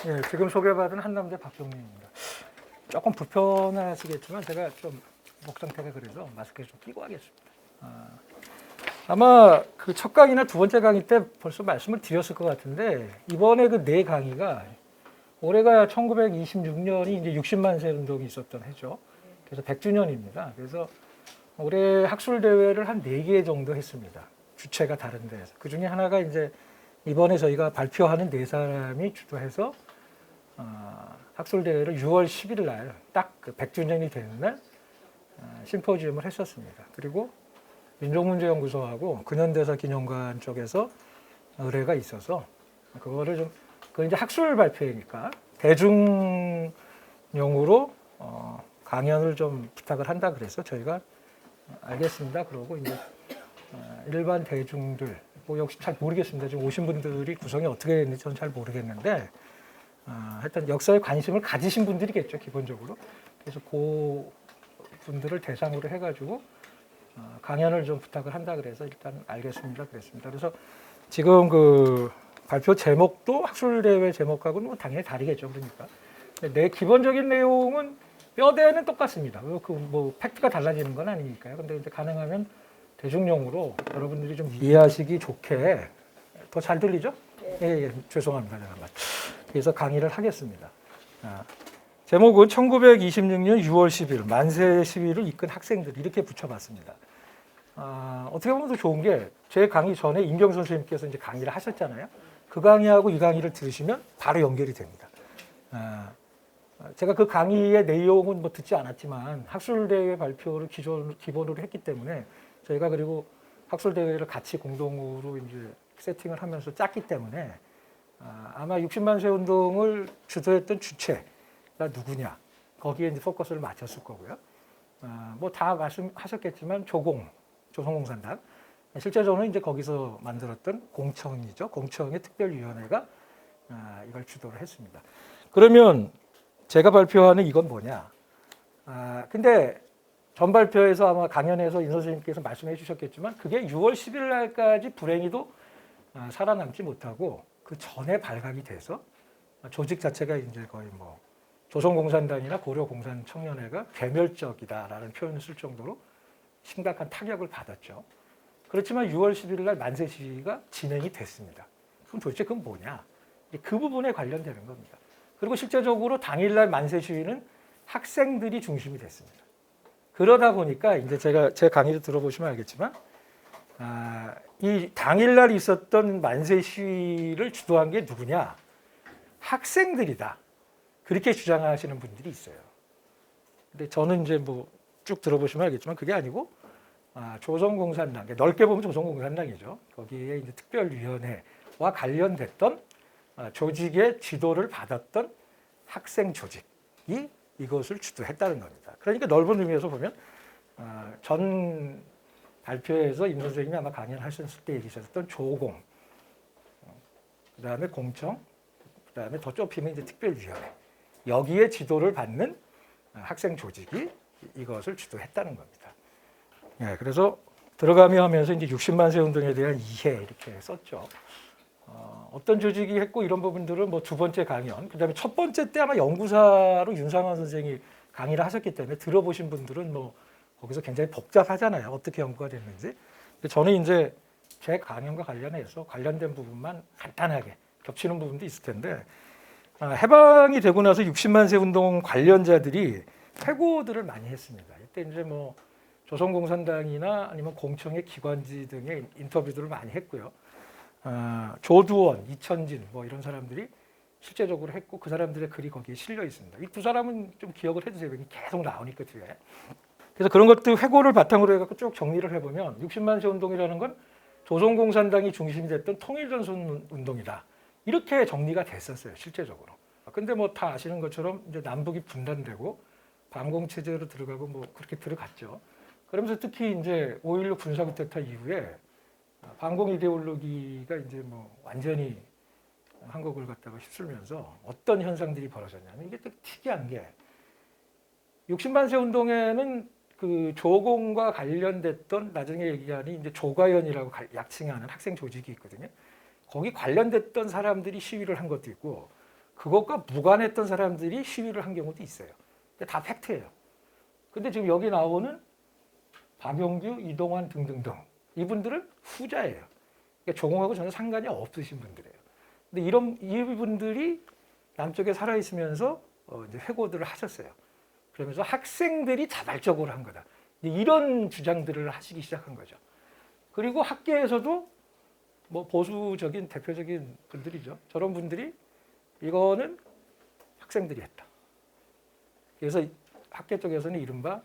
예, 지금 소개받은 한남대 박병민입니다. 조금 불편하시겠지만 제가 좀 목 상태가 그래서 마스크를 좀 끼고 하겠습니다. 아마 그 첫 강의나 두 번째 강의 때 벌써 말씀을 드렸을 것 같은데 이번에 그 네 강의가 올해가 1926년이 이제 60만 세 운동이 있었던 해죠. 그래서 100주년입니다. 그래서 올해 학술 대회를 한 4개 정도 했습니다. 주체가 다른데 그 중에 하나가 이제 이번에 저희가 발표하는 네 사람이 주도해서 학술 대회를 6월 10일 날 딱 그 100주년이 되는 날 심포지움을 했었습니다. 그리고 민족문제연구소하고 근현대사 기념관 쪽에서 의뢰가 있어서 그거를 좀 그건 이제 학술 발표회니까 대중용으로 강연을 좀 부탁을 한다 그래서 저희가 알겠습니다. 그러고 이제 일반 대중들 뭐 역시 잘 모르겠습니다. 지금 오신 분들이 구성이 어떻게 됐는지 저는 잘 모르겠는데 하여튼 역사에 관심을 가지신 분들이겠죠 기본적으로. 그래서 그 분들을 대상으로 해가지고 강연을 좀 부탁을 한다 그래서 일단 알겠습니다 그랬습니다. 그래서 지금 그 발표 제목도 학술대회 제목하고는 뭐 당연히 다르겠죠. 그러니까 내 기본적인 내용은 뼈대는 똑같습니다. 그 뭐 팩트가 달라지는 건 아니니까요. 근데 이제 가능하면 대중용으로 여러분들이 좀 이해하시기 좋게 더 잘 들리죠? 예, 죄송합니다. 잠깐만. 그래서 강의를 하겠습니다. 제목은 1926년 6월 10일 만세 시위를 이끈 학생들 이렇게 붙여봤습니다. 어떻게 보면 더 좋은 게 제 강의 전에 임경 선생님께서 이제 강의를 하셨잖아요. 그 강의하고 이 강의를 들으시면 바로 연결이 됩니다. 제가 그 강의의 내용은 뭐 듣지 않았지만 학술대회 발표를 기본으로 했기 때문에 저희가 그리고 학술대회를 같이 공동으로 이제 세팅을 하면서 짰기 때문에 아마 60만 세 운동을 주도했던 주체가 누구냐 거기에 이제 포커스를 맞췄을 거고요. 뭐 다 말씀하셨겠지만 조선공산당 실제적으로 이제 거기서 만들었던 공청이죠. 공청의 특별위원회가 이걸 주도를 했습니다. 그러면 제가 발표하는 이건 뭐냐? 근데 전 발표에서 아마 강연에서 임 선생님께서 말씀해 주셨겠지만 그게 6월 10일 날까지 불행히도 살아남지 못하고 그 전에 발각이 돼서 조직 자체가 이제 거의 뭐 조선공산당이나 고려공산청년회가 괴멸적이다라는 표현을 쓸 정도로 심각한 타격을 받았죠. 그렇지만 6월 10일 날 만세 시위가 진행이 됐습니다. 그럼 도대체 그건 뭐냐? 그 부분에 관련되는 겁니다. 그리고 실제적으로 당일날 만세 시위는 학생들이 중심이 됐습니다. 그러다 보니까 이제 제 강의를 들어보시면 알겠지만 이 당일날 있었던 만세 시위를 주도한 게 누구냐? 학생들이다. 그렇게 주장하시는 분들이 있어요. 근데 저는 이제 뭐 쭉 들어보시면 알겠지만 그게 아니고 조선공산당, 넓게 보면 조선공산당이죠. 거기에 이제 특별위원회와 관련됐던 조직의 지도를 받았던 학생 조직이 이것을 주도했다는 겁니다. 그러니까 넓은 의미에서 보면 전 발표에서 임 선생님이 아마 강연하셨을 때 얘기하셨던 조공, 그다음에 공청, 그다음에 더 좁히면 이제 특별위원회 여기에 지도를 받는 학생 조직이 이것을 주도했다는 겁니다. 예, 그래서 들어가며 하면서 이제 60만 세 운동에 대한 이해 이렇게 썼죠. 어떤 조직이 했고 이런 부분들은 뭐 두 번째 강연, 그다음에 첫 번째 때 아마 연구사로 윤상환 선생이 강의를 하셨기 때문에 들어보신 분들은 뭐 거기서 굉장히 복잡하잖아요. 어떻게 연구가 됐는지. 근데 저는 이제 제 강연과 관련해서 관련된 부분만 간단하게 겹치는 부분도 있을 텐데 해방이 되고 나서 60만 세 운동 관련자들이 회고들을 많이 했습니다. 이때 이제 뭐 조선공산당이나 아니면 공청회 기관지 등의 인터뷰들을 많이 했고요. 조두원, 이천진 뭐 이런 사람들이 실제적으로 했고 그 사람들의 글이 거기에 실려 있습니다. 이 두 사람은 좀 기억을 해주세요. 계속 나오니까 뒤에. 그래서 그런 것들 회고를 바탕으로 해갖고 쭉 정리를 해보면 60만 세 운동이라는 건 조선공산당이 중심이 됐던 통일전선 운동이다. 이렇게 정리가 됐었어요. 실제적으로. 근데 뭐 다 아시는 것처럼 이제 남북이 분단되고 반공체제로 들어가고 뭐 그렇게 들어갔죠. 그러면서 특히 이제 5.16 군사쿠데타 이후에 반공 이데올로기가 이제 뭐 완전히 한국을 갖다가 휩쓸면서 어떤 현상들이 벌어졌냐면 이게 또 특이한 게 60만 세 운동에는 그 조공과 관련됐던 나중에 얘기하는 이제 조과연이라고 약칭하는 학생 조직이 있거든요. 거기 관련됐던 사람들이 시위를 한 것도 있고 그것과 무관했던 사람들이 시위를 한 경우도 있어요. 다 팩트예요. 근데 지금 여기 나오는 박용규, 이동환 등등등 이분들은 후자예요. 그러니까 조공하고 전혀 상관이 없으신 분들이에요. 근데 이분들이 남쪽에 살아 있으면서 이제 회고들을 하셨어요. 그러면서 학생들이 자발적으로 한 거다. 이런 주장들을 하시기 시작한 거죠. 그리고 학계에서도 뭐 보수적인 대표적인 분들이죠. 저런 분들이 이거는 학생들이 했다. 그래서 학계 쪽에서는 이른바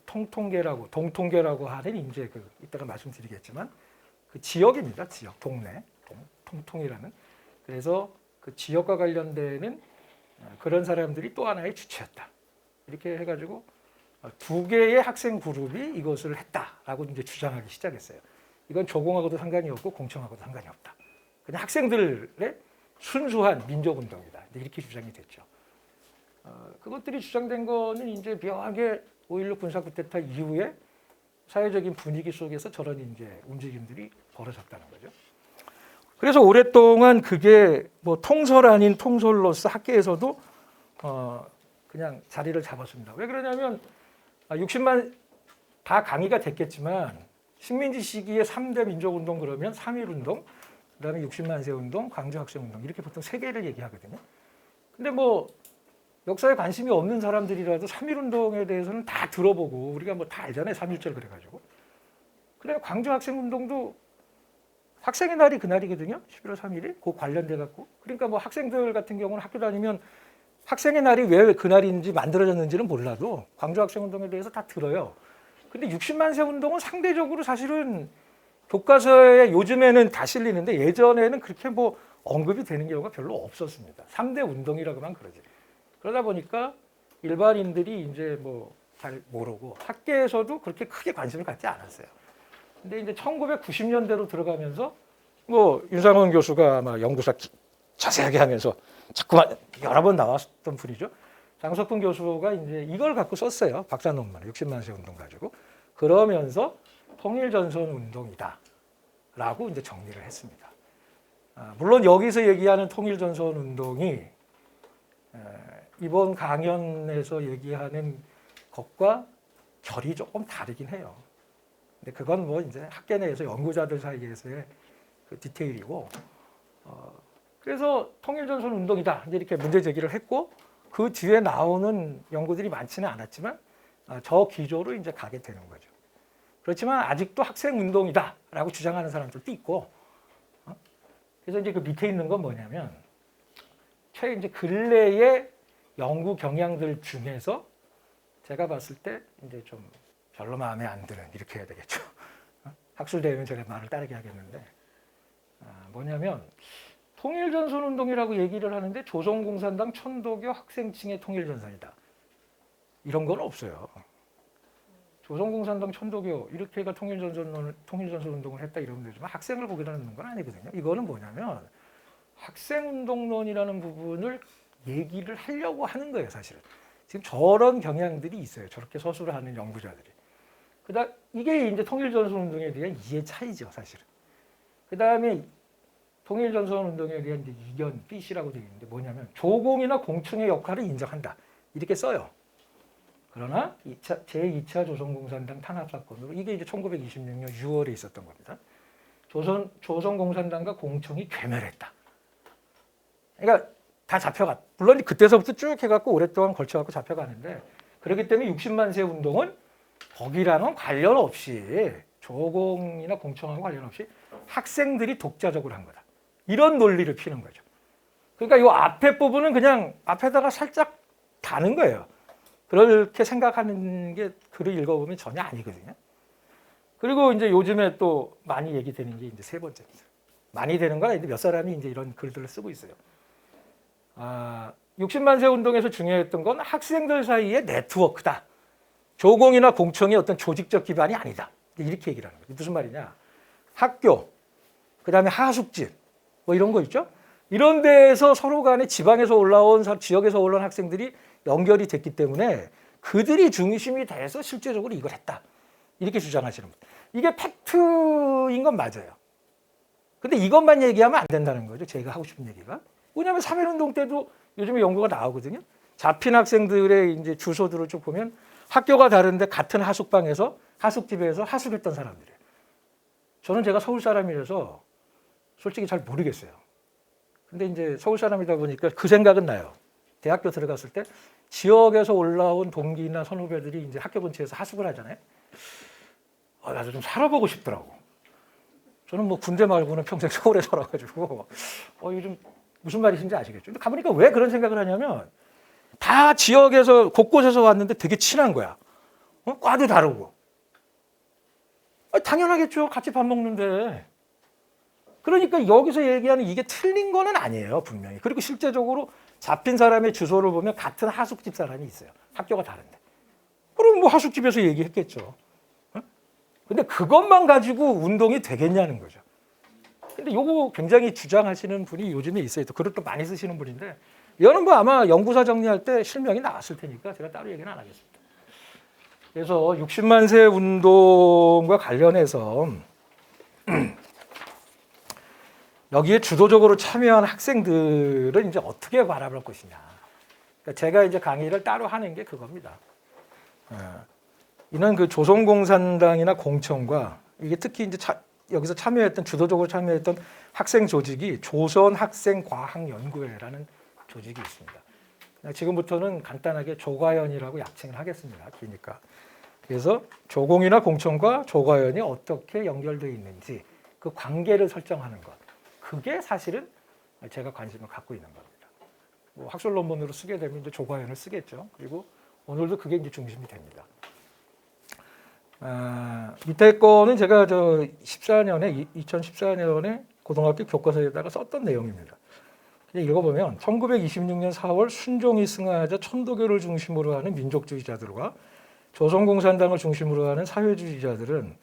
동통계라고 하는 이제 이따가 말씀드리겠지만 그 지역입니다. 지역, 동네, 통통이라는. 그래서 그 지역과 관련되는 그런 사람들이 또 하나의 주체였다. 이렇게 해가지고 두 개의 학생 그룹이 이것을 했다라고 이제 주장하기 시작했어요. 이건 조공하고도 상관이 없고 공청하고도 상관이 없다. 그냥 학생들의 순수한 민족운동이다. 이렇게 주장이 됐죠. 그것들이 주장된 거는 이제 묘하게 5.16 군사쿠데타 이후에 사회적인 분위기 속에서 저런 이제 움직임들이 벌어졌다는 거죠. 그래서 오랫동안 그게 뭐 통솔 아닌 통솔로서 학계에서도 그냥 자리를 잡았습니다. 왜 그러냐면 60만 다 강의가 됐겠지만 식민지 시기에 3대 민족운동 그러면 3.1운동, 그다음에 60만 세 운동, 광주학생운동 이렇게 보통 세 개를 얘기하거든요. 근데 뭐 역사에 관심이 없는 사람들이라도 3.1운동에 대해서는 다 들어보고 우리가 뭐 다 알잖아요. 3.1절 그래가지고. 그래 광주학생운동도 학생의 날이 그날이거든요. 11월 3일이 그 관련돼 갖고. 그러니까 뭐 학생들 같은 경우는 학교 다니면 학생의 날이 왜 그날인지 만들어졌는지는 몰라도 광주학생운동에 대해서 다 들어요. 근데 60만 세 운동은 상대적으로 사실은 교과서에 요즘에는 다 실리는데 예전에는 그렇게 뭐 언급이 되는 경우가 별로 없었습니다. 3대 운동이라고만 그러지. 그러다 보니까 일반인들이 이제 뭐 잘 모르고 학계에서도 그렇게 크게 관심을 갖지 않았어요. 근데 이제 1990년대로 들어가면서 뭐 윤상원 교수가 아마 연구사 자세하게 하면서 자꾸만 여러 번 나왔던 분이죠. 장석훈 교수가 이제 이걸 갖고 썼어요. 박사 논문을 60만 세 운동 가지고. 그러면서 통일전선 운동이다라고 이제 정리를 했습니다. 물론 여기서 얘기하는 통일전선 운동이 이번 강연에서 얘기하는 것과 결이 조금 다르긴 해요. 근데 그건 뭐 이제 학계 내에서 연구자들 사이에서의 그 디테일이고, 그래서 통일전선 운동이다 이렇게 문제 제기를 했고 그 뒤에 나오는 연구들이 많지는 않았지만 저 기조로 이제 가게 되는 거죠. 그렇지만 아직도 학생 운동이다라고 주장하는 사람들도 있고, 그래서 이제 그 밑에 있는 건 뭐냐면 최근 이제 근래의 연구 경향들 중에서 제가 봤을 때 이제 좀 별로 마음에 안 드는 이렇게 해야 되겠죠. 학술대회는 제가 말을 따르게 하겠는데 뭐냐면 통일전선 운동이라고 얘기를 하는데 조선공산당 천도교 학생층의 통일전선이다. 이런 건 없어요. 조선공산당 천도교 이렇게가 통일전선 운동을 했다 이러면 되지만 학생을 거기다 넣는 건 아니거든요. 이거는 뭐냐면 학생운동론이라는 부분을 얘기를 하려고 하는 거예요, 사실은. 지금 저런 경향들이 있어요. 저렇게 서술을 하는 연구자들이. 그다음 이게 이제 통일전선 운동에 대한 이해 차이죠, 사실은. 그다음에 통일전선 운동에 대한 이제 이견 B씨라고 되어 있는데 뭐냐면 조공이나 공청의 역할을 인정한다. 이렇게 써요. 그러나 제2차 조선공산당 탄압 사건으로 이게 이제 1926년 6월에 있었던 겁니다. 조선공산당과 공청이 괴멸했다. 그러니까 다 잡혀갔. 물론 그때서부터 쭉 해갖고 오랫동안 걸쳐갖고 잡혀가는데 그렇기 때문에 60만 세 운동은 거기랑은 관련 없이 조공이나 공청하고 관련 없이 학생들이 독자적으로 한 거다. 이런 논리를 피는 거죠. 그러니까 이 앞에 부분은 그냥 앞에다가 살짝 다는 거예요. 그렇게 생각하는 게 글을 읽어보면 전혀 아니거든요. 그리고 이제 요즘에 또 많이 얘기되는 게 이제 세 번째입니다. 많이 되는 건 아닌데 몇 사람이 이제 이런 글들을 쓰고 있어요. 60만 세 운동에서 중요했던 건 학생들 사이의 네트워크다. 조공이나 공청의 어떤 조직적 기반이 아니다. 이렇게 얘기를 하는 거예요. 무슨 말이냐. 학교, 그 다음에 하숙집, 뭐 이런 거 있죠. 이런 데에서 서로 간에 지방에서 올라온, 지역에서 올라온 학생들이 연결이 됐기 때문에 그들이 중심이 돼서 실제적으로 이걸 했다. 이렇게 주장하시는 분. 이게 팩트인 건 맞아요. 근데 이것만 얘기하면 안 된다는 거죠. 제가 하고 싶은 얘기가. 왜냐하면 3.1운동 때도 요즘에 연구가 나오거든요. 잡힌 학생들의 이제 주소들을 쭉 보면 학교가 다른데 같은 하숙방에서 하숙집에서 하숙했던 사람들이에요. 저는 제가 서울 사람이라서 솔직히 잘 모르겠어요. 근데 이제 서울 사람이다 보니까 그 생각은 나요. 대학교 들어갔을 때 지역에서 올라온 동기나 선후배들이 이제 학교 근처에서 하숙을 하잖아요. 나도 좀 살아보고 싶더라고. 저는 뭐 군대 말고는 평생 서울에 살아가지고 요즘 무슨 말이신지 아시겠죠? 근데 가보니까 왜 그런 생각을 하냐면 다 지역에서 곳곳에서 왔는데 되게 친한 거야. 과도 다르고. 당연하겠죠. 같이 밥 먹는데. 그러니까 여기서 얘기하는 이게 틀린 거는 아니에요. 분명히. 그리고 실제적으로 잡힌 사람의 주소를 보면 같은 하숙집 사람이 있어요. 학교가 다른데. 그럼 뭐 하숙집에서 얘기했겠죠. 근데 그것만 가지고 운동이 되겠냐는 거죠. 근데 요거 굉장히 주장하시는 분이 요즘에 있어요. 또 글을 또 많이 쓰시는 분인데 이거는 뭐 아마 연구사 정리할 때 실명이 나왔을 테니까 제가 따로 얘기는 안 하겠습니다. 그래서 60만 세 운동과 관련해서 여기에 주도적으로 참여한 학생들은 이제 어떻게 바라볼 것이냐. 그러니까 제가 이제 강의를 따로 하는 게 그겁니다. 이는 그 조선공산당이나 공청과 이게 특히 이제 여기서 주도적으로 참여했던 학생 조직이 조선학생과학연구회라는 조직이 있습니다. 지금부터는 간단하게 조과연이라고 약칭을 하겠습니다. 기니까. 그래서 조공이나 공청과 조과연이 어떻게 연결되어 있는지 그 관계를 설정하는 것. 그게 사실은 제가 관심을 갖고 있는 겁니다. 뭐 학술 논문으로 쓰게 되면 이제 조과연을 쓰겠죠. 그리고 오늘도 그게 이제 중심이 됩니다. 밑에 거는 제가 2014년에 고등학교 교과서에다가 썼던 내용입니다. 읽어보면 1926년 4월 순종이 승하하자 천도교를 중심으로 하는 민족주의자들과 조선공산당을 중심으로 하는 사회주의자들은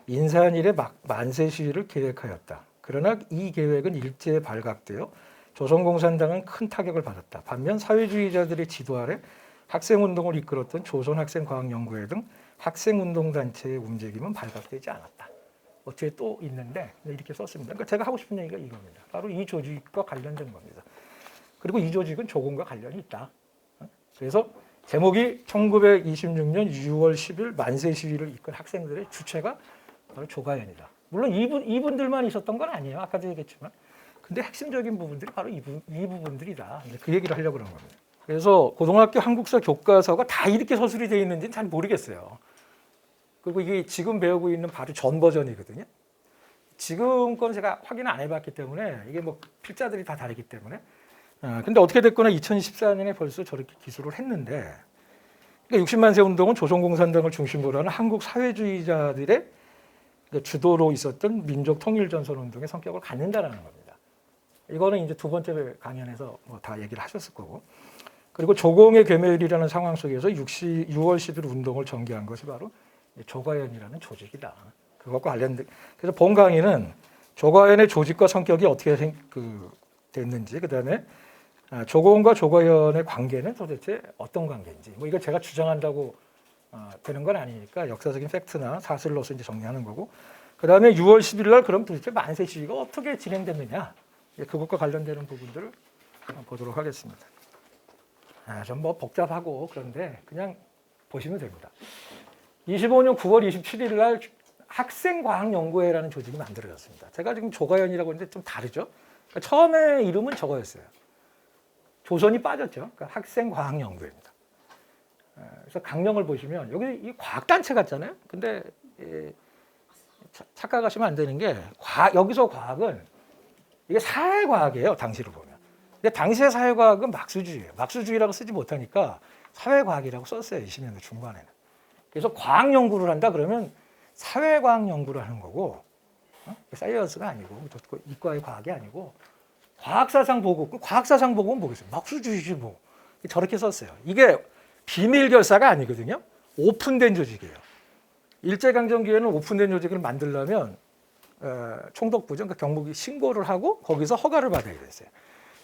인산일의 만세 시위를 계획하였다. 그러나 이 계획은 일제에 발각되어 조선공산당은 큰 타격을 받았다. 반면 사회주의자들의 지도 아래 학생운동을 이끌었던 조선학생과학연구회 등 학생운동단체의 움직임은 발각되지 않았다. 어째 또 있는데 이렇게 썼습니다. 그러니까 제가 하고 싶은 얘기가 이겁니다. 바로 이 조직과 관련된 겁니다. 그리고 이 조직은 조공과 관련이 있다. 그래서 제목이 1926년 6월 10일 만세 시위를 이끈 학생들의 주체가 바로 조과연이다. 물론 이분들만 있었던 건 아니에요. 아까도 얘기했지만. 근데 핵심적인 부분들이 바로 이 부분들이다. 그 얘기를 하려고 그런 겁니다. 그래서 고등학교 한국사 교과서가 다 이렇게 서술이 되어 있는지는 잘 모르겠어요. 그리고 이게 지금 배우고 있는 바로 전 버전이거든요. 지금 건 제가 확인을 안 해봤기 때문에 이게 뭐 필자들이 다 다르기 때문에. 근데 어떻게 됐거나 2014년에 벌써 저렇게 기술을 했는데, 그러니까 60만 세 운동은 조선공산당을 중심으로 하는 한국 사회주의자들의 주도로 있었던 민족 통일전선 운동의 성격을 갖는다라는 겁니다. 이거는 이제 두 번째 강연에서 뭐 다 얘기를 하셨을 거고. 그리고 조공의 괴멸이라는 상황 속에서 6월 10일 운동을 전개한 것이 바로 조과연이라는 조직이다. 그것과 관련된. 그래서 본 강의는 조과연의 조직과 성격이 어떻게 됐는지, 그다음에 조공과 조과연의 관계는 도대체 어떤 관계인지. 뭐 이거 제가 주장한다고 되는 건 아니니까 역사적인 팩트나 사실로서 이제 정리하는 거고. 그다음에 6월 10일 날 그럼 도대체 만세 시위가 어떻게 진행됐느냐. 그것과 관련되는 부분들을 보도록 하겠습니다. 좀 뭐 복잡하고 그런데 그냥 보시면 됩니다. 25년 9월 27일 날 학생과학연구회라는 조직이 만들어졌습니다. 제가 지금 조과연이라고 했는데 좀 다르죠. 그러니까 처음에 이름은 저거였어요. 조선이 빠졌죠. 그러니까 학생과학연구회입니다. 그래서 강령을 보시면 여기 이 과학단체 같잖아요. 근데 착각하시면 안 되는 게 여기서 과학은 이게 사회과학이에요. 당시로 보면. 근데 당시의 사회과학은 막수주의예요. 막수주의라고 쓰지 못하니까 사회과학이라고 썼어요. 20년대 중반에는. 그래서 과학 연구를 한다 그러면 사회과학 연구를 하는 거고, 사이언스가 아니고 이과의 과학이 아니고 과학사상 보고, 과학사상 보고는 뭐겠어요? 막수주의지 뭐. 저렇게 썼어요. 이게 비밀 결사가 아니거든요. 오픈된 조직이에요. 일제강점기에는 오픈된 조직을 만들려면 총독부죠. 그러니까 경무기 신고를 하고 거기서 허가를 받아야 됐어요.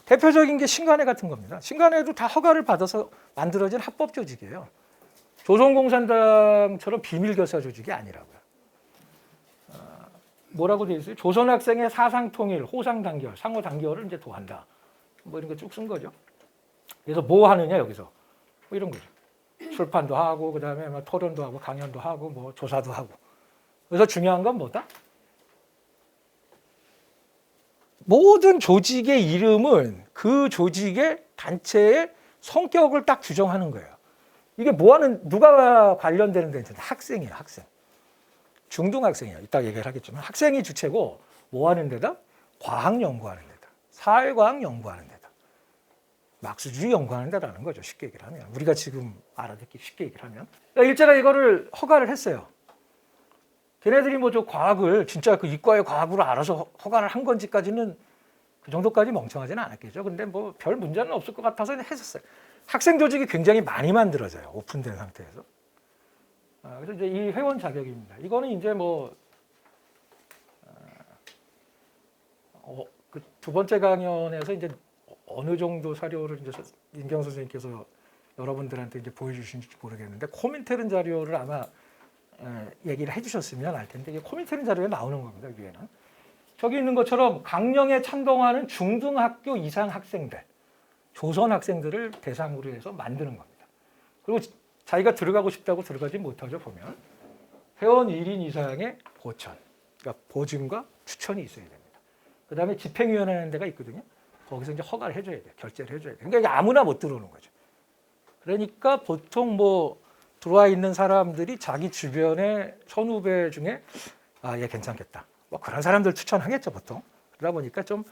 대표적인 게 신관회 같은 겁니다. 신관회도 다 허가를 받아서 만들어진 합법 조직이에요. 조선공산당처럼 비밀결사 조직이 아니라고요. 뭐라고 되어 있어요? 조선학생의 사상통일, 호상단결, 상호단결을 이제 도한다. 뭐 이런 거 쭉 쓴 거죠. 그래서 뭐 하느냐 여기서 뭐 이런 거죠. 출판도 하고 그다음에 뭐 토론도 하고 강연도 하고 뭐 조사도 하고. 그래서 중요한 건 뭐다? 모든 조직의 이름은 그 조직의 단체의 성격을 딱 규정하는 거예요. 이게 뭐 하는 누가 관련되는 데는 학생이에요, 학생. 중등학생이에요. 이따 얘기를 하겠지만 학생이 주체고 뭐 하는 데다? 과학 연구하는 데다. 사회과학 연구하는 데다. 막수주의 연구하는 데라는 거죠. 쉽게 얘기를 하면. 우리가 지금 알아듣기 쉽게 얘기를 하면. 그러니까 일제가 이거를 허가를 했어요. 걔네들이 뭐 저 과학을 진짜 그 이과의 과학으로 알아서 허가를 한 건지까지는 그 정도까지 멍청하지는 않았겠죠. 근데 뭐 별 문제는 없을 것 같아서 했었어요. 학생 조직이 굉장히 많이 만들어져요. 오픈된 상태에서. 그래서 이제 이 회원 자격입니다. 이거는 이제 뭐 그 두 번째 강연에서 이제 어느 정도 사료를 이제 임경 선생님께서 여러분들한테 이제 보여주신지 모르겠는데 코민테른 자료를 아마 얘기를 해주셨으면 알 텐데 이게 코민테른 자료에 나오는 겁니다. 위에는 저기 있는 것처럼 강령에 찬동하는 중등학교 이상 학생들, 조선 학생들을 대상으로 해서 만드는 겁니다. 그리고 자기가 들어가고 싶다고 들어가지 못하죠. 보면 회원 1인 이상의 보천, 그러니까 보증과 추천이 있어야 됩니다. 그 다음에 집행위원회라는 데가 있거든요. 거기서 이제 허가를 해줘야 돼요. 결제를 해줘야 돼요. 그러니까 아무나 못 들어오는 거죠. 그러니까 보통 뭐 들어와 있는 사람들이 자기 주변의 선후배 중에 얘 괜찮겠다. 뭐 그런 사람들 추천하겠죠, 보통. 그러다 보니까 좀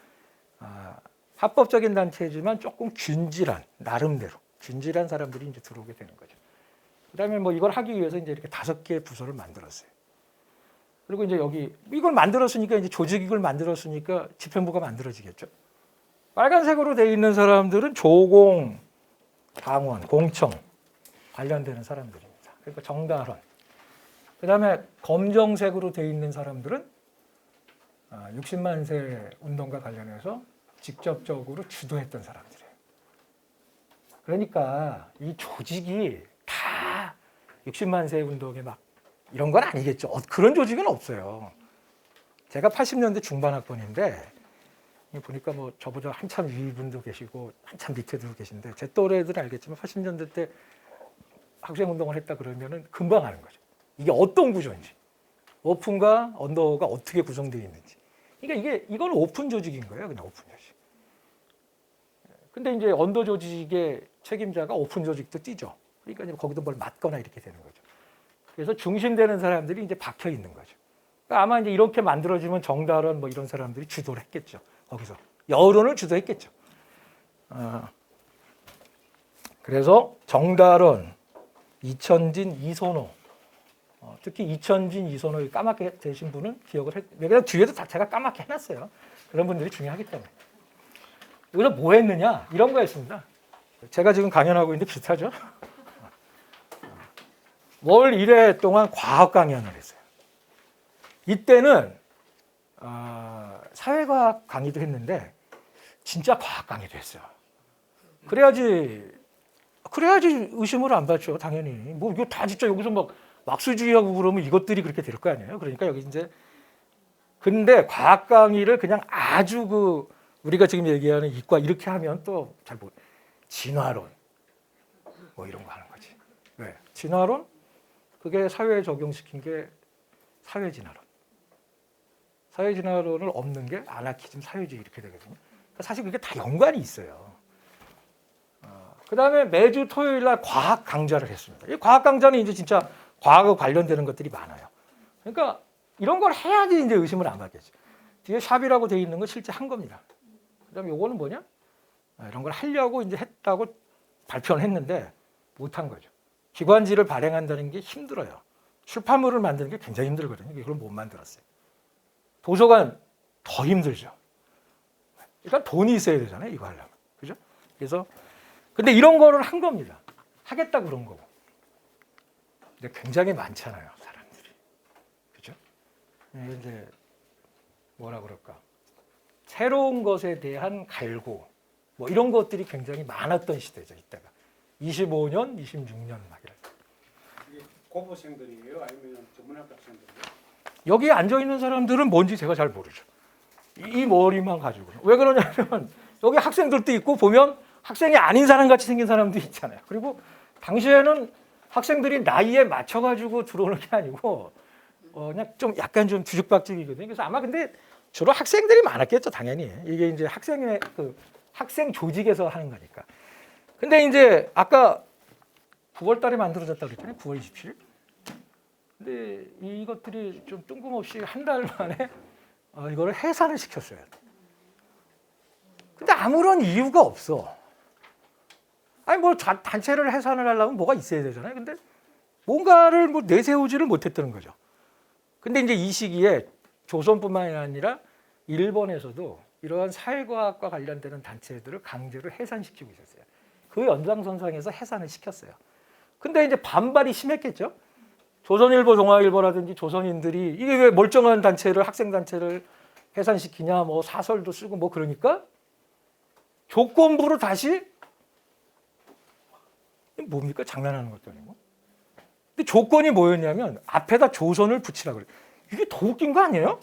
합법적인 단체지만 조금 균질한, 나름대로 균질한 사람들이 이제 들어오게 되는 거죠. 그다음에 뭐 이걸 하기 위해서 이제 이렇게 5개의 부서를 만들었어요. 그리고 이제 여기 이걸 만들었으니까 이제 조직을 만들었으니까 집행부가 만들어지겠죠. 빨간색으로 되어 있는 사람들은 조공, 당원, 공청 관련되는 사람들입니다. 그러니까 정달원. 그다음에 검정색으로 되어 있는 사람들은 60만 세 운동과 관련해서 직접적으로 주도했던 사람들이에요. 그러니까 이 조직이 다 60만 세 운동에 막 이런 건 아니겠죠. 그런 조직은 없어요. 제가 80년대 중반 학번인데 보니까 뭐 저보다 한참 위 분도 계시고 한참 밑에도 계신데 제 또래들은 알겠지만 80년대 때 학생운동을 했다 그러면은 금방 아는 거죠. 이게 어떤 구조인지, 오픈과 언더가 어떻게 구성되어 있는지. 그러니까 이건 오픈 조직인 거예요, 그냥 오픈 조직. 근데 이제 언더 조직의 책임자가 오픈 조직도 뛰죠. 그러니까 이제 거기도 뭘 맡거나 이렇게 되는 거죠. 그래서 중심되는 사람들이 이제 박혀 있는 거죠. 그러니까 아마 이제 이렇게 만들어지면 정달원 뭐 이런 사람들이 주도를 했겠죠. 거기서 여론을 주도했겠죠. 그래서 정달원, 이천진, 이선호, 특히 이천진, 이선호 까맣게 되신 분은 기억을 했. 왜냐면 뒤에도 다 제가 까맣게 해놨어요. 그런 분들이 중요하기 때문에. 여기서 뭐 했느냐 이런 거였습니다. 제가 지금 강연하고 있는데 비슷하죠. 월 1회 동안 과학 강연을 했어요. 이때는 사회과학 강의도 했는데 진짜 과학 강의도 했어요. 그래야지 의심을 안 받죠, 당연히. 뭐 이거 다 진짜 여기서 막 막수주의하고 그러면 이것들이 그렇게 될 거 아니에요. 그러니까 여기 이제 근데 과학 강의를 그냥 아주 우리가 지금 얘기하는 이과 이렇게 하면 또 잘 모르. 진화론 뭐 이런 거 하는 거지. 왜? 진화론? 그게 사회에 적용시킨 게 사회진화론. 사회진화론을 없는 게 아나키즘, 사회주의 이렇게 되거든요. 그러니까 사실 그게 다 연관이 있어요. 그 다음에 매주 토요일 날 과학 강좌를 했습니다. 이 과학 강좌는 이제 진짜 과학과 관련되는 것들이 많아요. 그러니까 이런 걸 해야지 이제 의심을 안 받겠죠. 뒤에 샵이라고 되어 있는 건 실제 한 겁니다. 그 다음에 요거는 뭐냐? 이런 걸 하려고 이제 했다고 발표를 했는데 못한 거죠. 기관지를 발행한다는 게 힘들어요. 출판물을 만드는 게 굉장히 힘들거든요. 이걸 못 만들었어요. 도서관 더 힘들죠. 그러니까 돈이 있어야 되잖아요. 이거 하려면. 그죠? 그래서 근데 이런 거를 한 겁니다. 하겠다 그런 거고. 근데 굉장히 많잖아요, 사람들이. 그죠? 이제 뭐라 그럴까? 새로운 것에 대한 갈구 뭐 이런 것들이 굉장히 많았던 시대죠, 이때가. 25년, 26년 막 이럴 때. 이게 고보생들이에요? 아니면 전문학교 학생들이에요? 여기 앉아 있는 사람들은 뭔지 제가 잘 모르죠. 이 머리만 가지고. 왜 그러냐면 여기 학생들도 있고 보면 학생이 아닌 사람 같이 생긴 사람도 있잖아요. 그리고 당시에는 학생들이 나이에 맞춰가지고 들어오는 게 아니고 그냥 좀 약간 좀 뒤죽박죽이거든요. 그래서 아마 근데 주로 학생들이 많았겠죠, 당연히. 이게 이제 학생의 그 학생 조직에서 하는 거니까. 근데 이제 아까 9월 달에 만들어졌다고 그랬잖아요. 9월 27일. 근데 이것들이 좀 뜬금없이 한 달 만에 이거를 해산을 시켰어요. 근데 아무런 이유가 없어. 아니 뭐 단체를 해산을 하려면 뭐가 있어야 되잖아요. 근데 뭔가를 뭐 내세우지를 못했다는 거죠. 근데 이제 이 시기에 조선뿐만이 아니라 일본에서도 이러한 사회과학과 관련되는 단체들을 강제로 해산시키고 있었어요. 그 연장선상에서 해산을 시켰어요. 근데 이제 반발이 심했겠죠. 조선일보, 종합일보라든지 조선인들이 이게 왜 멀쩡한 단체를 학생 단체를 해산시키냐, 뭐 사설도 쓰고 뭐 그러니까 조건부로 다시 뭡니까? 장난하는 것도 아니고. 근데 조건이 뭐였냐면 앞에다 조선을 붙이라고 그래요. 이게 더 웃긴 거 아니에요?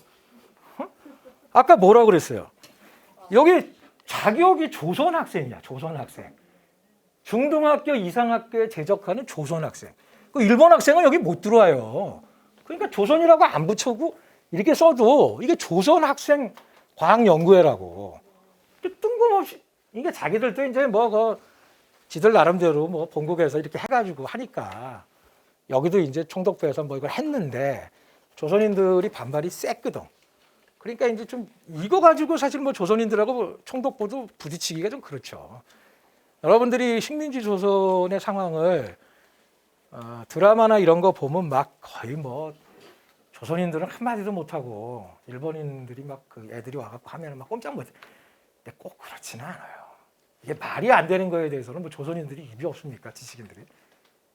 아까 뭐라고 그랬어요? 여기 자격이 조선 학생이야. 조선 학생. 중등학교 이상학교에 재적하는 조선 학생. 그 일본 학생은 여기 못 들어와요. 그러니까 조선이라고 안 붙여고 이렇게 써도 이게 조선 학생 과학연구회라고. 뜬금없이 이게 자기들도 이제 뭐 지들 나름대로 뭐 본국에서 이렇게 해가지고 하니까 여기도 이제 총독부에서 뭐 이걸 했는데 조선인들이 반발이 셌거든. 그러니까 이제 좀 이거 가지고 사실 뭐 조선인들하고 총독부도 부딪히기가 좀 그렇죠. 여러분들이 식민지 조선의 상황을 드라마나 이런 거 보면 막 거의 뭐 조선인들은 한마디도 못하고 일본인들이 막 그 애들이 와갖고 하면 막 꼼짝 못해. 근데 꼭 그렇지는 않아요. 이게 말이 안 되는 거에 대해서는 뭐 조선인들이 입이 없습니까? 지식인들이.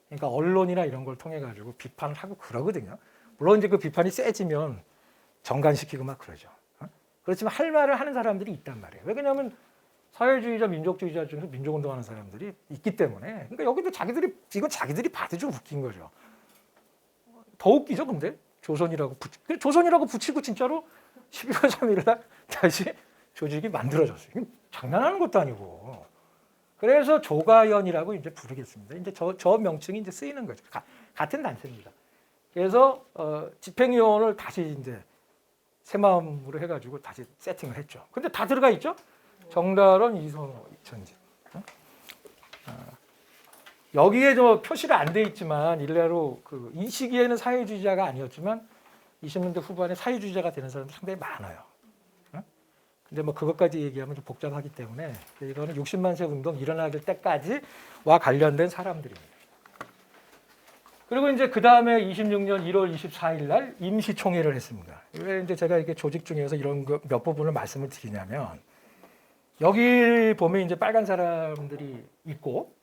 그러니까 언론이나 이런 걸 통해 가지고 비판을 하고 그러거든요. 물론 이제 그 비판이 세지면 정관시키고 막 그러죠. 그렇지만 할 말을 하는 사람들이 있단 말이에요. 왜냐하면 사회주의자, 민족주의자 중에서 민족운동하는 사람들이 있기 때문에. 그러니까 여기도 자기들이 봐도 좀 웃긴 거죠. 더 웃기죠, 근데 조선이라고 붙이고 진짜로 12월 3일 날 다시 조직이 만들어졌어요. 장난하는 것도 아니고. 그래서 조가연이라고 이제 부르겠습니다. 이제 저 명칭이 이제 쓰이는 거죠. 같은 단체입니다. 그래서 집행위원을 다시 이제 새 마음으로 해가지고 다시 세팅을 했죠. 근데 다 들어가 있죠? 정달원, 이선호, 이천진. 여기에 저 표시가 안 돼 있지만 일례로 이 시기에는 사회주의자가 아니었지만 20년대 후반에 사회주의자가 되는 사람들이 상당히 많아요. 근데 뭐 그것까지 얘기하면 좀 복잡하기 때문에 이거는 60만 세 운동 일어나길 때까지와 관련된 사람들입니다. 그리고 이제 그 다음에 26년 1월 24일 날 임시총회를 했습니다. 왜 이제 제가 이렇게 조직 중에서 이런 몇 부분을 말씀을 드리냐면 여기 보면 이제 빨간 사람들이 있고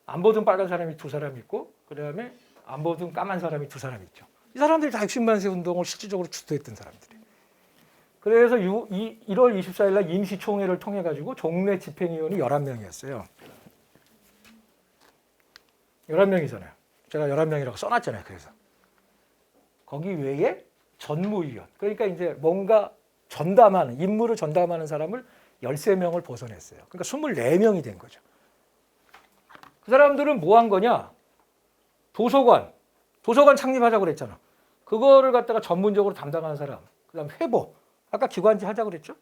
안 보던 빨간 사람이 2사람 있고 그 다음에 안 보던 까만 사람이 2사람 있죠. 이 사람들이 다 60만 세 운동을 실질적으로 주도했던 사람들이. 그래서 1월 24일 날 임시총회를 통해 가지고 종래 집행위원이 11명이었어요. 11명이잖아요. 제가 11명이라고 써놨잖아요. 그래서 거기 외에 전무위원, 그러니까 이제 뭔가 전담하는 임무를 전담하는 사람을 13명을 벗어냈어요. 그러니까 24명이 된 거죠. 그 사람들은 뭐 한 거냐? 도서관 창립하자고 그랬잖아. 그거를 갖다가 전문적으로 담당하는 사람, 그다음 회보, 아까 기관지 하자고 그랬죠.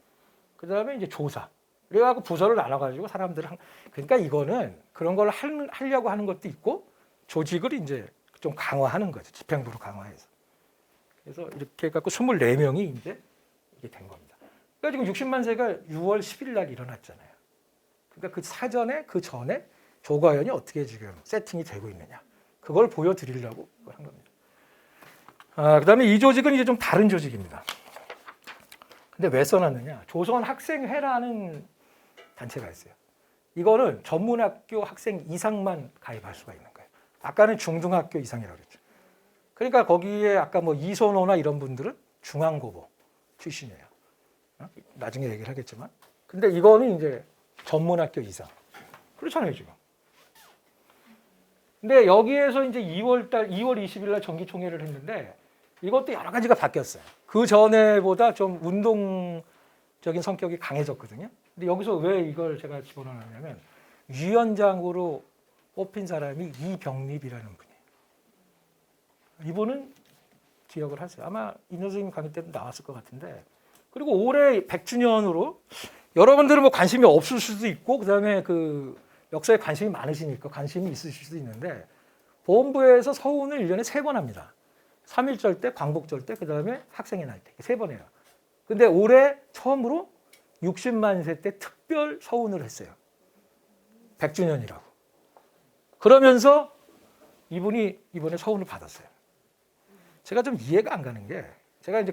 그다음에 이제 조사. 그래갖고 부서를 나눠가지고 사람들을 그러니까 이거는 그런 걸 하려고 하는 것도 있고 조직을 이제 좀 강화하는 거죠. 집행부로 강화해서. 그래서 이렇게 해갖고 24명이 이제 이게 된 겁니다. 그러니까 지금 60만 세가 6월 10일 날 일어났잖아요. 그러니까 그 사전에 그 전에 조가연이 어떻게 지금 세팅이 되고 있느냐. 그걸 보여드리려고 한 겁니다. 그다음에 이 조직은 이제 좀 다른 조직입니다. 근데 왜 써놨느냐? 조선학생회라는 단체가 있어요. 이거는 전문학교 학생 이상만 가입할 수가 있는 거예요. 아까는 중등학교 이상이라고 그랬죠. 그러니까 거기에 아까 뭐 이선호나 이런 분들은 중앙고보 출신이에요. 나중에 얘기를 하겠지만. 근데 이거는 이제 전문학교 이상. 그렇잖아요, 지금. 근데 여기에서 이제 2월 20일 날 정기총회를 했는데 이것도 여러 가지가 바뀌었어요. 그 전에보다 좀 운동 적인 성격이 강해졌거든요. 근데 여기서 왜 이걸 제가 집어넣었냐면 위원장으로 뽑힌 사람이 이병립이라는 분이에요. 이분은 기억을 하세요. 아마 임 선생님 강의 때도 나왔을 것 같은데. 그리고 올해 100주년으로 여러분들은 뭐 관심이 없을 수도 있고 그다음에 그 역사에 관심이 많으시니까 관심이 있으실 수도 있는데 보험부에서 서훈을 1년에 3번 합니다. 3.1절 때, 광복절 때, 그다음에 학생의 날 때. 3번 해요. 근데 올해 처음으로 60만 세 때 특별 서훈을 했어요. 100주년이라고. 그러면서 이분이 이번에 서훈을 받았어요. 제가 좀 이해가 안 가는 게 제가 이제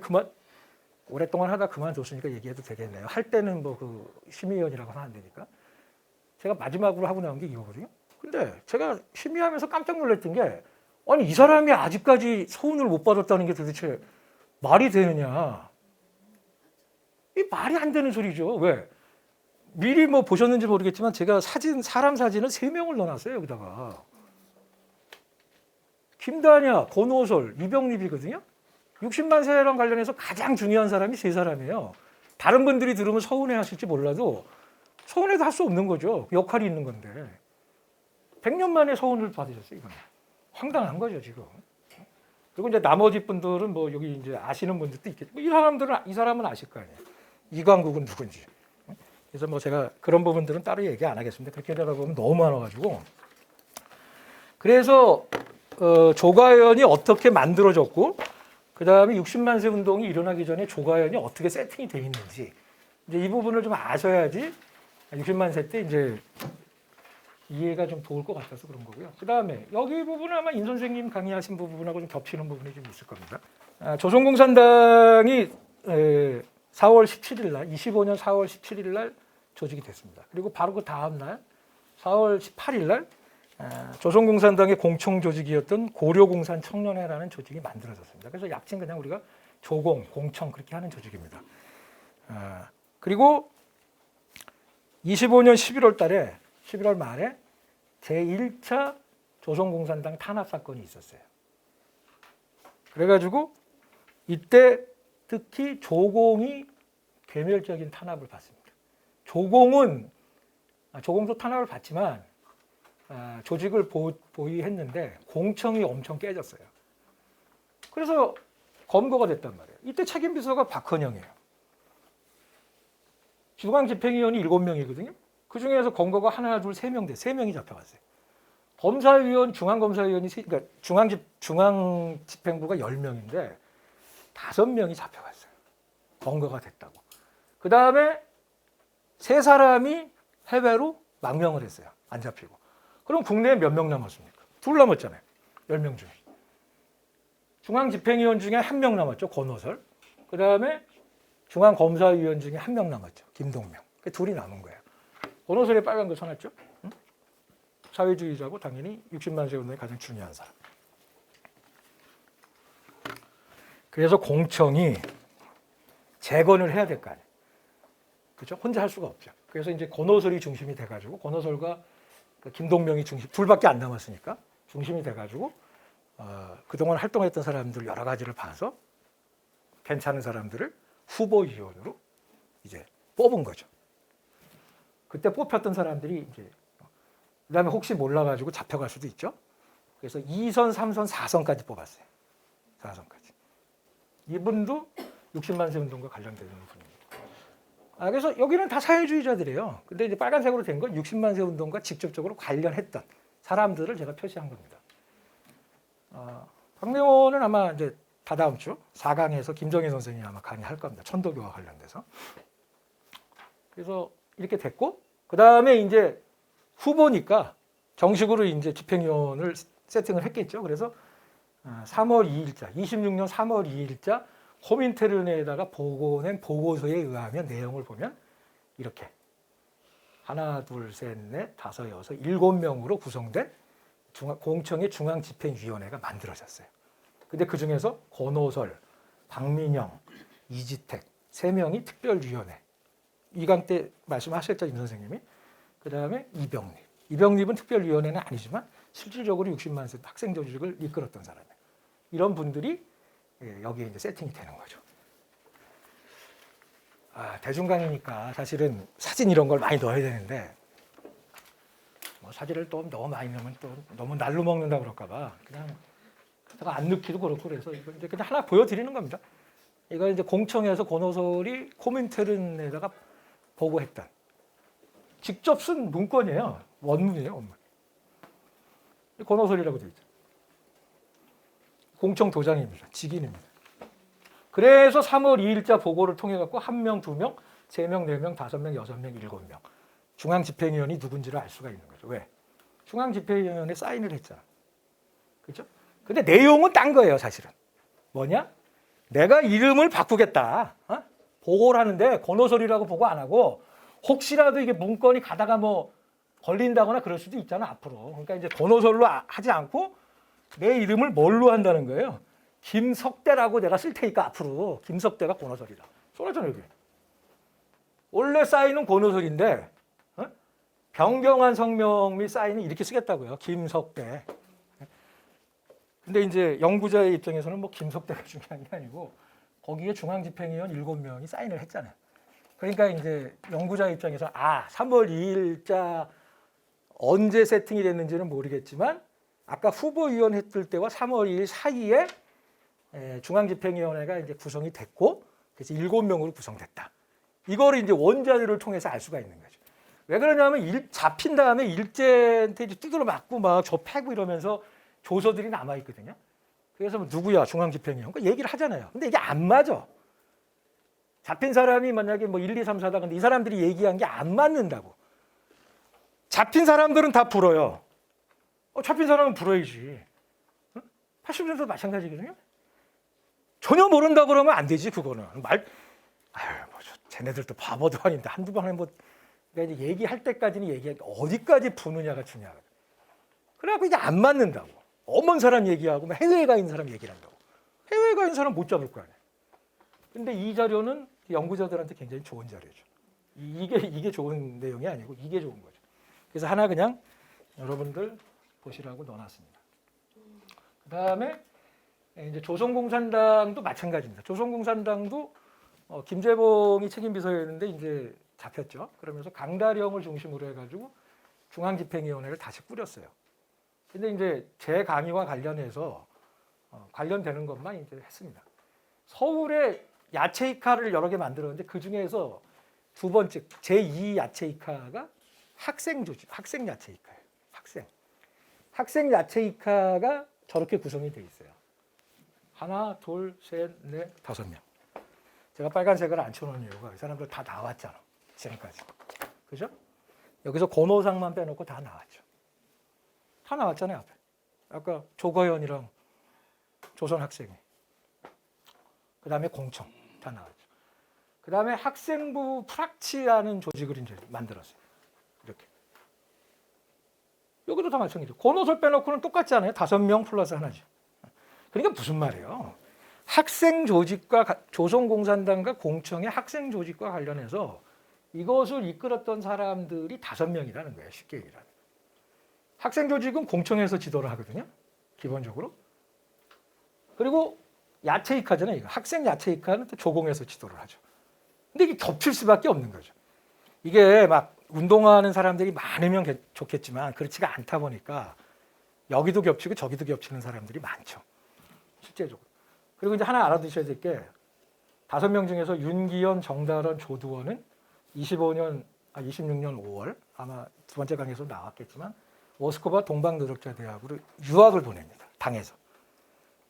오랫동안 하다 그만뒀으니까 얘기해도 되겠네요. 할 때는 뭐 그 심의위원이라고 하면 안 되니까. 제가 마지막으로 하고 나온 게 이거거든요. 근데 제가 심의하면서 깜짝 놀랐던 게 아니 이 사람이 아직까지 서훈을 못 받았다는 게 도대체 말이 되느냐. 이 말이 안 되는 소리죠. 왜? 미리 뭐 보셨는지 모르겠지만 제가 사람 사진을 3명을 넣어놨어요. 여기다가. 김다냐, 권오솔, 이병립이거든요. 60만 세랑 관련해서 가장 중요한 사람이 3사람이에요. 다른 분들이 들으면 서운해 하실지 몰라도 서운해도 할 수 없는 거죠. 역할이 있는 건데. 100년 만에 서운을 받으셨어요. 이건. 황당한 거죠, 지금. 그리고 이제 나머지 분들은 뭐 여기 이제 아시는 분들도 있겠죠. 이 사람은 아실 거 아니에요. 이광국은 누군지. 그래서 뭐 제가 그런 부분들은 따로 얘기 안 하겠습니다. 그렇게 하다 보면 너무 많아가지고. 그래서 조가연이 어떻게 만들어졌고, 그 다음에 60만 세 운동이 일어나기 전에 조가연이 어떻게 세팅이 되어 있는지 이제 이 부분을 좀 아셔야지 60만 세 때 이제 이해가 좀 도울 것 같아서 그런 거고요. 그 다음에 여기 부분은 아마 임 선생님 강의하신 부분하고 좀 겹치는 부분이 좀 있을 겁니다. 조선공산당이 4월 17일 날, 25년 4월 17일 날 조직이 됐습니다. 그리고 바로 그 다음 날 4월 18일 날 조선공산당의 공청 조직이었던 고려공산 청년회라는 조직이 만들어졌습니다. 그래서 약칭 그냥 우리가 조공, 공청 그렇게 하는 조직입니다. 그리고 25년 11월 달에 11월 말에 제1차 조선공산당 탄압 사건이 있었어요. 그래가지고 이때 특히 조공이 괴멸적인 탄압을 받습니다. 조공도 탄압을 받지만 조직을 보위했는데 공청이 엄청 깨졌어요. 그래서 검거가 됐단 말이에요. 이때 책임비서가 박헌영이에요. 중앙집행위원이 7명이거든요. 그중에서 검거가 하나, 둘, 3명 돼. 3명이 잡혀갔어요. 검사위원, 중앙검사위원이 그러니까 중앙집행부가 10명인데 5명이 잡혀갔어요. 검거가 됐다고. 그 다음에 3사람이 해외로 망명을 했어요. 안 잡히고. 그럼 국내에 몇 명 남았습니까? 2 남았잖아요. 10명 중에. 중앙집행위원 중에 1명 남았죠. 권오설. 그 다음에 중앙검사위원 중에 1명 남았죠. 김동명. 2이 남은 거예요. 권오설이 빨간 거 써놨죠. 응? 사회주의자고 당연히 60만 세 운동이 가장 중요한 사람. 그래서 공청이 재건을 해야 될 거 아니에요. 그렇죠? 혼자 할 수가 없죠. 그래서 이제 권오설이 중심이 돼가지고 권오설과 김동명이 둘밖에 안 남았으니까 중심이 돼가지고 그동안 활동했던 사람들 여러 가지를 봐서 괜찮은 사람들을 후보위원으로 이제 뽑은 거죠. 그때 뽑혔던 사람들이 이제 그다음에 혹시 몰라가지고 잡혀갈 수도 있죠. 그래서 2선, 3선, 4선까지 뽑았어요. 4선까지. 이분도 60만 세 운동과 관련되는 분입니다. 그래서 여기는 다 사회주의자들이에요. 근데 이제 빨간색으로 된 건 60만 세 운동과 직접적으로 관련했던 사람들을 제가 표시한 겁니다. 박래원은 아마 이제 다다음 주 4강에서 김정희 선생님이 아마 강의할 겁니다. 천도교와 관련돼서. 그래서 이렇게 됐고, 그 다음에 이제 후보니까 정식으로 이제 집행위원을 세팅을 했겠죠. 그래서 3월 2일자, 26년 3월 2일자 코민테른에다가 보고낸 보고서에 의하면 내용을 보면 이렇게 하나, 둘, 셋, 넷, 다섯, 여섯, 7명으로 구성된 공청회 중앙집행위원회가 만들어졌어요. 근데 그 중에서 권오설, 박민영, 이지택 3명이 특별위원회. 2강 때 말씀하셨죠, 임 선생님이. 그 다음에 이병립. 이병립은 특별위원회는 아니지만 실질적으로 60만 세 학생 조직을 이끌었던 사람이에요. 이런 분들이 여기에 이제 세팅이 되는 거죠. 대중 강의니까 사실은 사진 이런 걸 많이 넣어야 되는데 뭐 사진을 또 너무 많이 넣으면 또 너무 날로 먹는다 그럴까봐 그냥 제가 안 넣기도 그렇고 그래서 이거 이제 그냥 하나 보여드리는 겁니다. 이거 이제 공청회에서 권오솔이 코민테른에다가 보고했던 직접 쓴 문건이에요. 원문이에요, 원문. 권오솔이라고 되어 있죠. 공청 도장입니다. 직인입니다. 그래서 3월 2일자 보고를 통해 갖고 1명, 2명, 3명, 4명, 5명, 6명, 7명 중앙집행위원이 누군지를 알 수가 있는 거죠. 왜? 중앙집행위원회 사인을 했잖아. 그렇죠? 근데 내용은 딴 거예요, 사실은. 뭐냐? 내가 이름을 바꾸겠다. 보고를 하는데 권오솔이라고 보고 안 하고 혹시라도 이게 문건이 가다가 뭐 걸린다거나 그럴 수도 있잖아, 앞으로. 그러니까 이제 권오솔로 하지 않고 내 이름을 뭘로 한다는 거예요? 김석대라고 내가 쓸 테니까 앞으로 김석대가 권오솔이다. 써놨잖아요, 여기. 원래 사인은 권오솔인데 변경한 성명 및 사인은 이렇게 쓰겠다고요. 김석대. 근데 이제 연구자의 입장에서는 뭐 김석대가 중요한 게 아니고 거기에 중앙집행위원 7명이 사인을 했잖아요. 그러니까 이제 연구자 입장에서 3월 2일자 언제 세팅이 됐는지는 모르겠지만 아까 후보위원 했을 때와 3월 2일 사이에 중앙집행위원회가 이제 구성이 됐고 그래서 7명으로 구성됐다. 이거를 이제 원자료를 통해서 알 수가 있는 거죠. 왜 그러냐면 잡힌 다음에 일제한테 이제 두드려 맞고 막 저 패고 이러면서 조서들이 남아 있거든요. 그래서 뭐 누구야 중앙집행위원 그 얘기를 하잖아요. 근데 이게 안 맞아. 잡힌 사람이 만약에 뭐 1, 2, 3, 4다 근데 이 사람들이 얘기한 게 안 맞는다고. 잡힌 사람들은 다 불어요. 잡힌 사람은 불어야지. 80년대도 마찬가지거든요. 전혀 모른다 그러면 안 되지 그거는. 쟤네들도 바보도 아닌데 한두 번에 뭐 그러니까 이제 얘기할 때까지는 얘기하기 어디까지 부느냐가 중요하거든. 그래갖고 이제 안 맞는다고. 엄한 사람 얘기하고 해외에 가 있는 사람 얘기를 한다고. 해외에 가 있는 사람 못 잡을 거 아니야. 근데 이 자료는 연구자들한테 굉장히 좋은 자료죠. 이게 좋은 내용이 아니고 이게 좋은 거죠. 그래서 하나 그냥 여러분들 보시라고 넣어놨습니다. 그다음에 이제 조선공산당도 마찬가지입니다. 조선공산당도 김재봉이 책임 비서였는데 이제 잡혔죠. 그러면서 강다령을 중심으로 해가지고 중앙집행위원회를 다시 꾸렸어요. 근데 이제 제 강의와 관련해서 관련되는 것만 이제 했습니다. 서울에 야채이카를 여러 개 만들었는데 그 중에서 두 번째 제2 야채이카가 학생 야채이카예요. 학생 야채이카가 저렇게 구성이 돼 있어요. 하나, 둘, 셋, 넷, 5명. 제가 빨간색을 안 쳐놓은 이유가 이 사람들 다 나왔잖아. 지금까지. 그죠? 여기서 권오상만 빼놓고 다 나왔죠. 다 나왔잖아요. 앞에. 아까 조거현이랑 조선학생회. 그 다음에 공청 다 나왔죠. 그 다음에 학생부 프락치라는 조직을 이제 만들었어요. 이렇게. 여기도 다 마찬가지죠. 권오솔 빼놓고는 똑같지 않아요? 5명 플러스 하나죠. 그러니까 무슨 말이에요? 학생 조직과 조선공산당과 공청의 학생 조직과 관련해서 이것을 이끌었던 사람들이 5명이라는 거예요. 쉽게 얘기하면. 학생 조직은 공청에서 지도를 하거든요. 기본적으로. 그리고 야채이카잖아요. 이거. 학생 야채이카는 또 조공에서 지도를 하죠. 근데 이게 겹칠 수밖에 없는 거죠. 이게 막 운동하는 사람들이 많으면 좋겠지만 그렇지가 않다 보니까 여기도 겹치고 저기도 겹치는 사람들이 많죠. 실제적으로. 그리고 이제 하나 알아두셔야 될 게 5명 중에서 윤기현, 정달원, 조두원은 26년 5월 아마 두 번째 강의에서 나왔겠지만 모스크바 동방노력자대학으로 유학을 보냅니다. 당에서.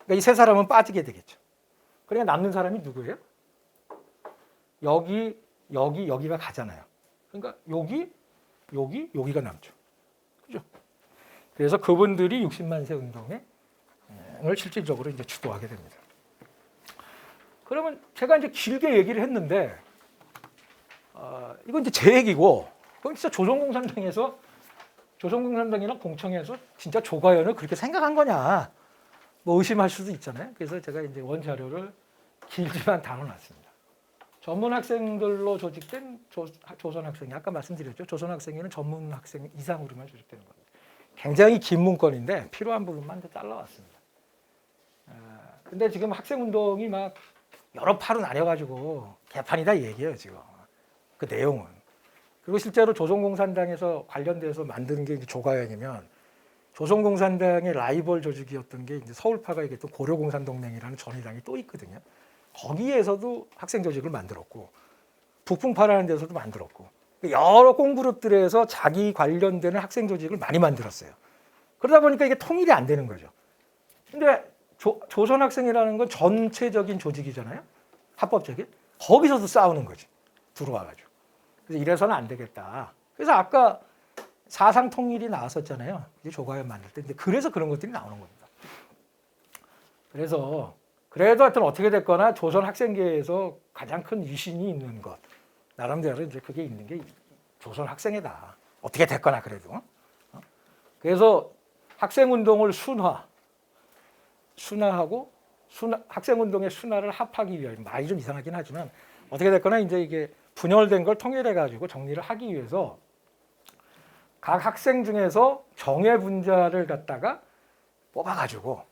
그러니까 이 세 사람은 빠지게 되겠죠. 그러니까 남는 사람이 누구예요? 여기가 가잖아요. 그러니까 여기가 남죠. 그죠? 그래서 그분들이 60만 세 운동을 실질적으로 이제 주도하게 됩니다. 그러면 제가 이제 길게 얘기를 했는데, 이건 이제 제 얘기고, 그건 진짜 조선공산당이나 공청에서 진짜 조과연을 그렇게 생각한 거냐, 뭐 의심할 수도 있잖아요. 그래서 제가 이제 원자료를 길지만 다뤄놨습니다. 전문 학생들로 조직된 조선 학생이 아까 말씀드렸죠. 조선 학생회는 전문 학생 이상으로만 조직되는 겁니다. 굉장히 긴 문건인데 필요한 부분만 잘라왔습니다. 근데 지금 학생 운동이 막 여러 파로 나뉘어가지고 개판이다 이 얘기예요 지금 그 내용은. 그리고 실제로 조선공산당에서 관련돼서 만드는 게 이제 조가연이면 조선공산당의 라이벌 조직이었던 게 이제 서울파가 얘기했던 고려공산동맹이라는 전위당이 또 있거든요. 거기에서도 학생 조직을 만들었고 북풍파라는 데서도 만들었고 여러 꽁그룹들에서 자기 관련되는 학생 조직을 많이 만들었어요. 그러다 보니까 이게 통일이 안 되는 거죠. 근데 조선학생이라는 건 전체적인 조직이잖아요. 합법적인. 거기서도 싸우는 거지. 들어와가지고. 그래서 이래서는 안 되겠다. 그래서 아까 사상 통일이 나왔었잖아요. 이제 조가연 만들 때. 근데 그래서 그런 것들이 나오는 겁니다. 그래서 그래도 하여튼 어떻게 됐거나 조선 학생계에서 가장 큰 위신이 있는 것. 나름대로 이제 그게 있는 게 조선 학생회다. 어떻게 됐거나 그래도. 그래서 학생운동을 순화하고 학생운동의 순화를 합하기 위해 말이 좀 이상하긴 하지만 어떻게 됐거나 이제 이게 분열된 걸 통일해 가지고 정리를 하기 위해서 각 학생 중에서 정예 분자를 갖다가 뽑아 가지고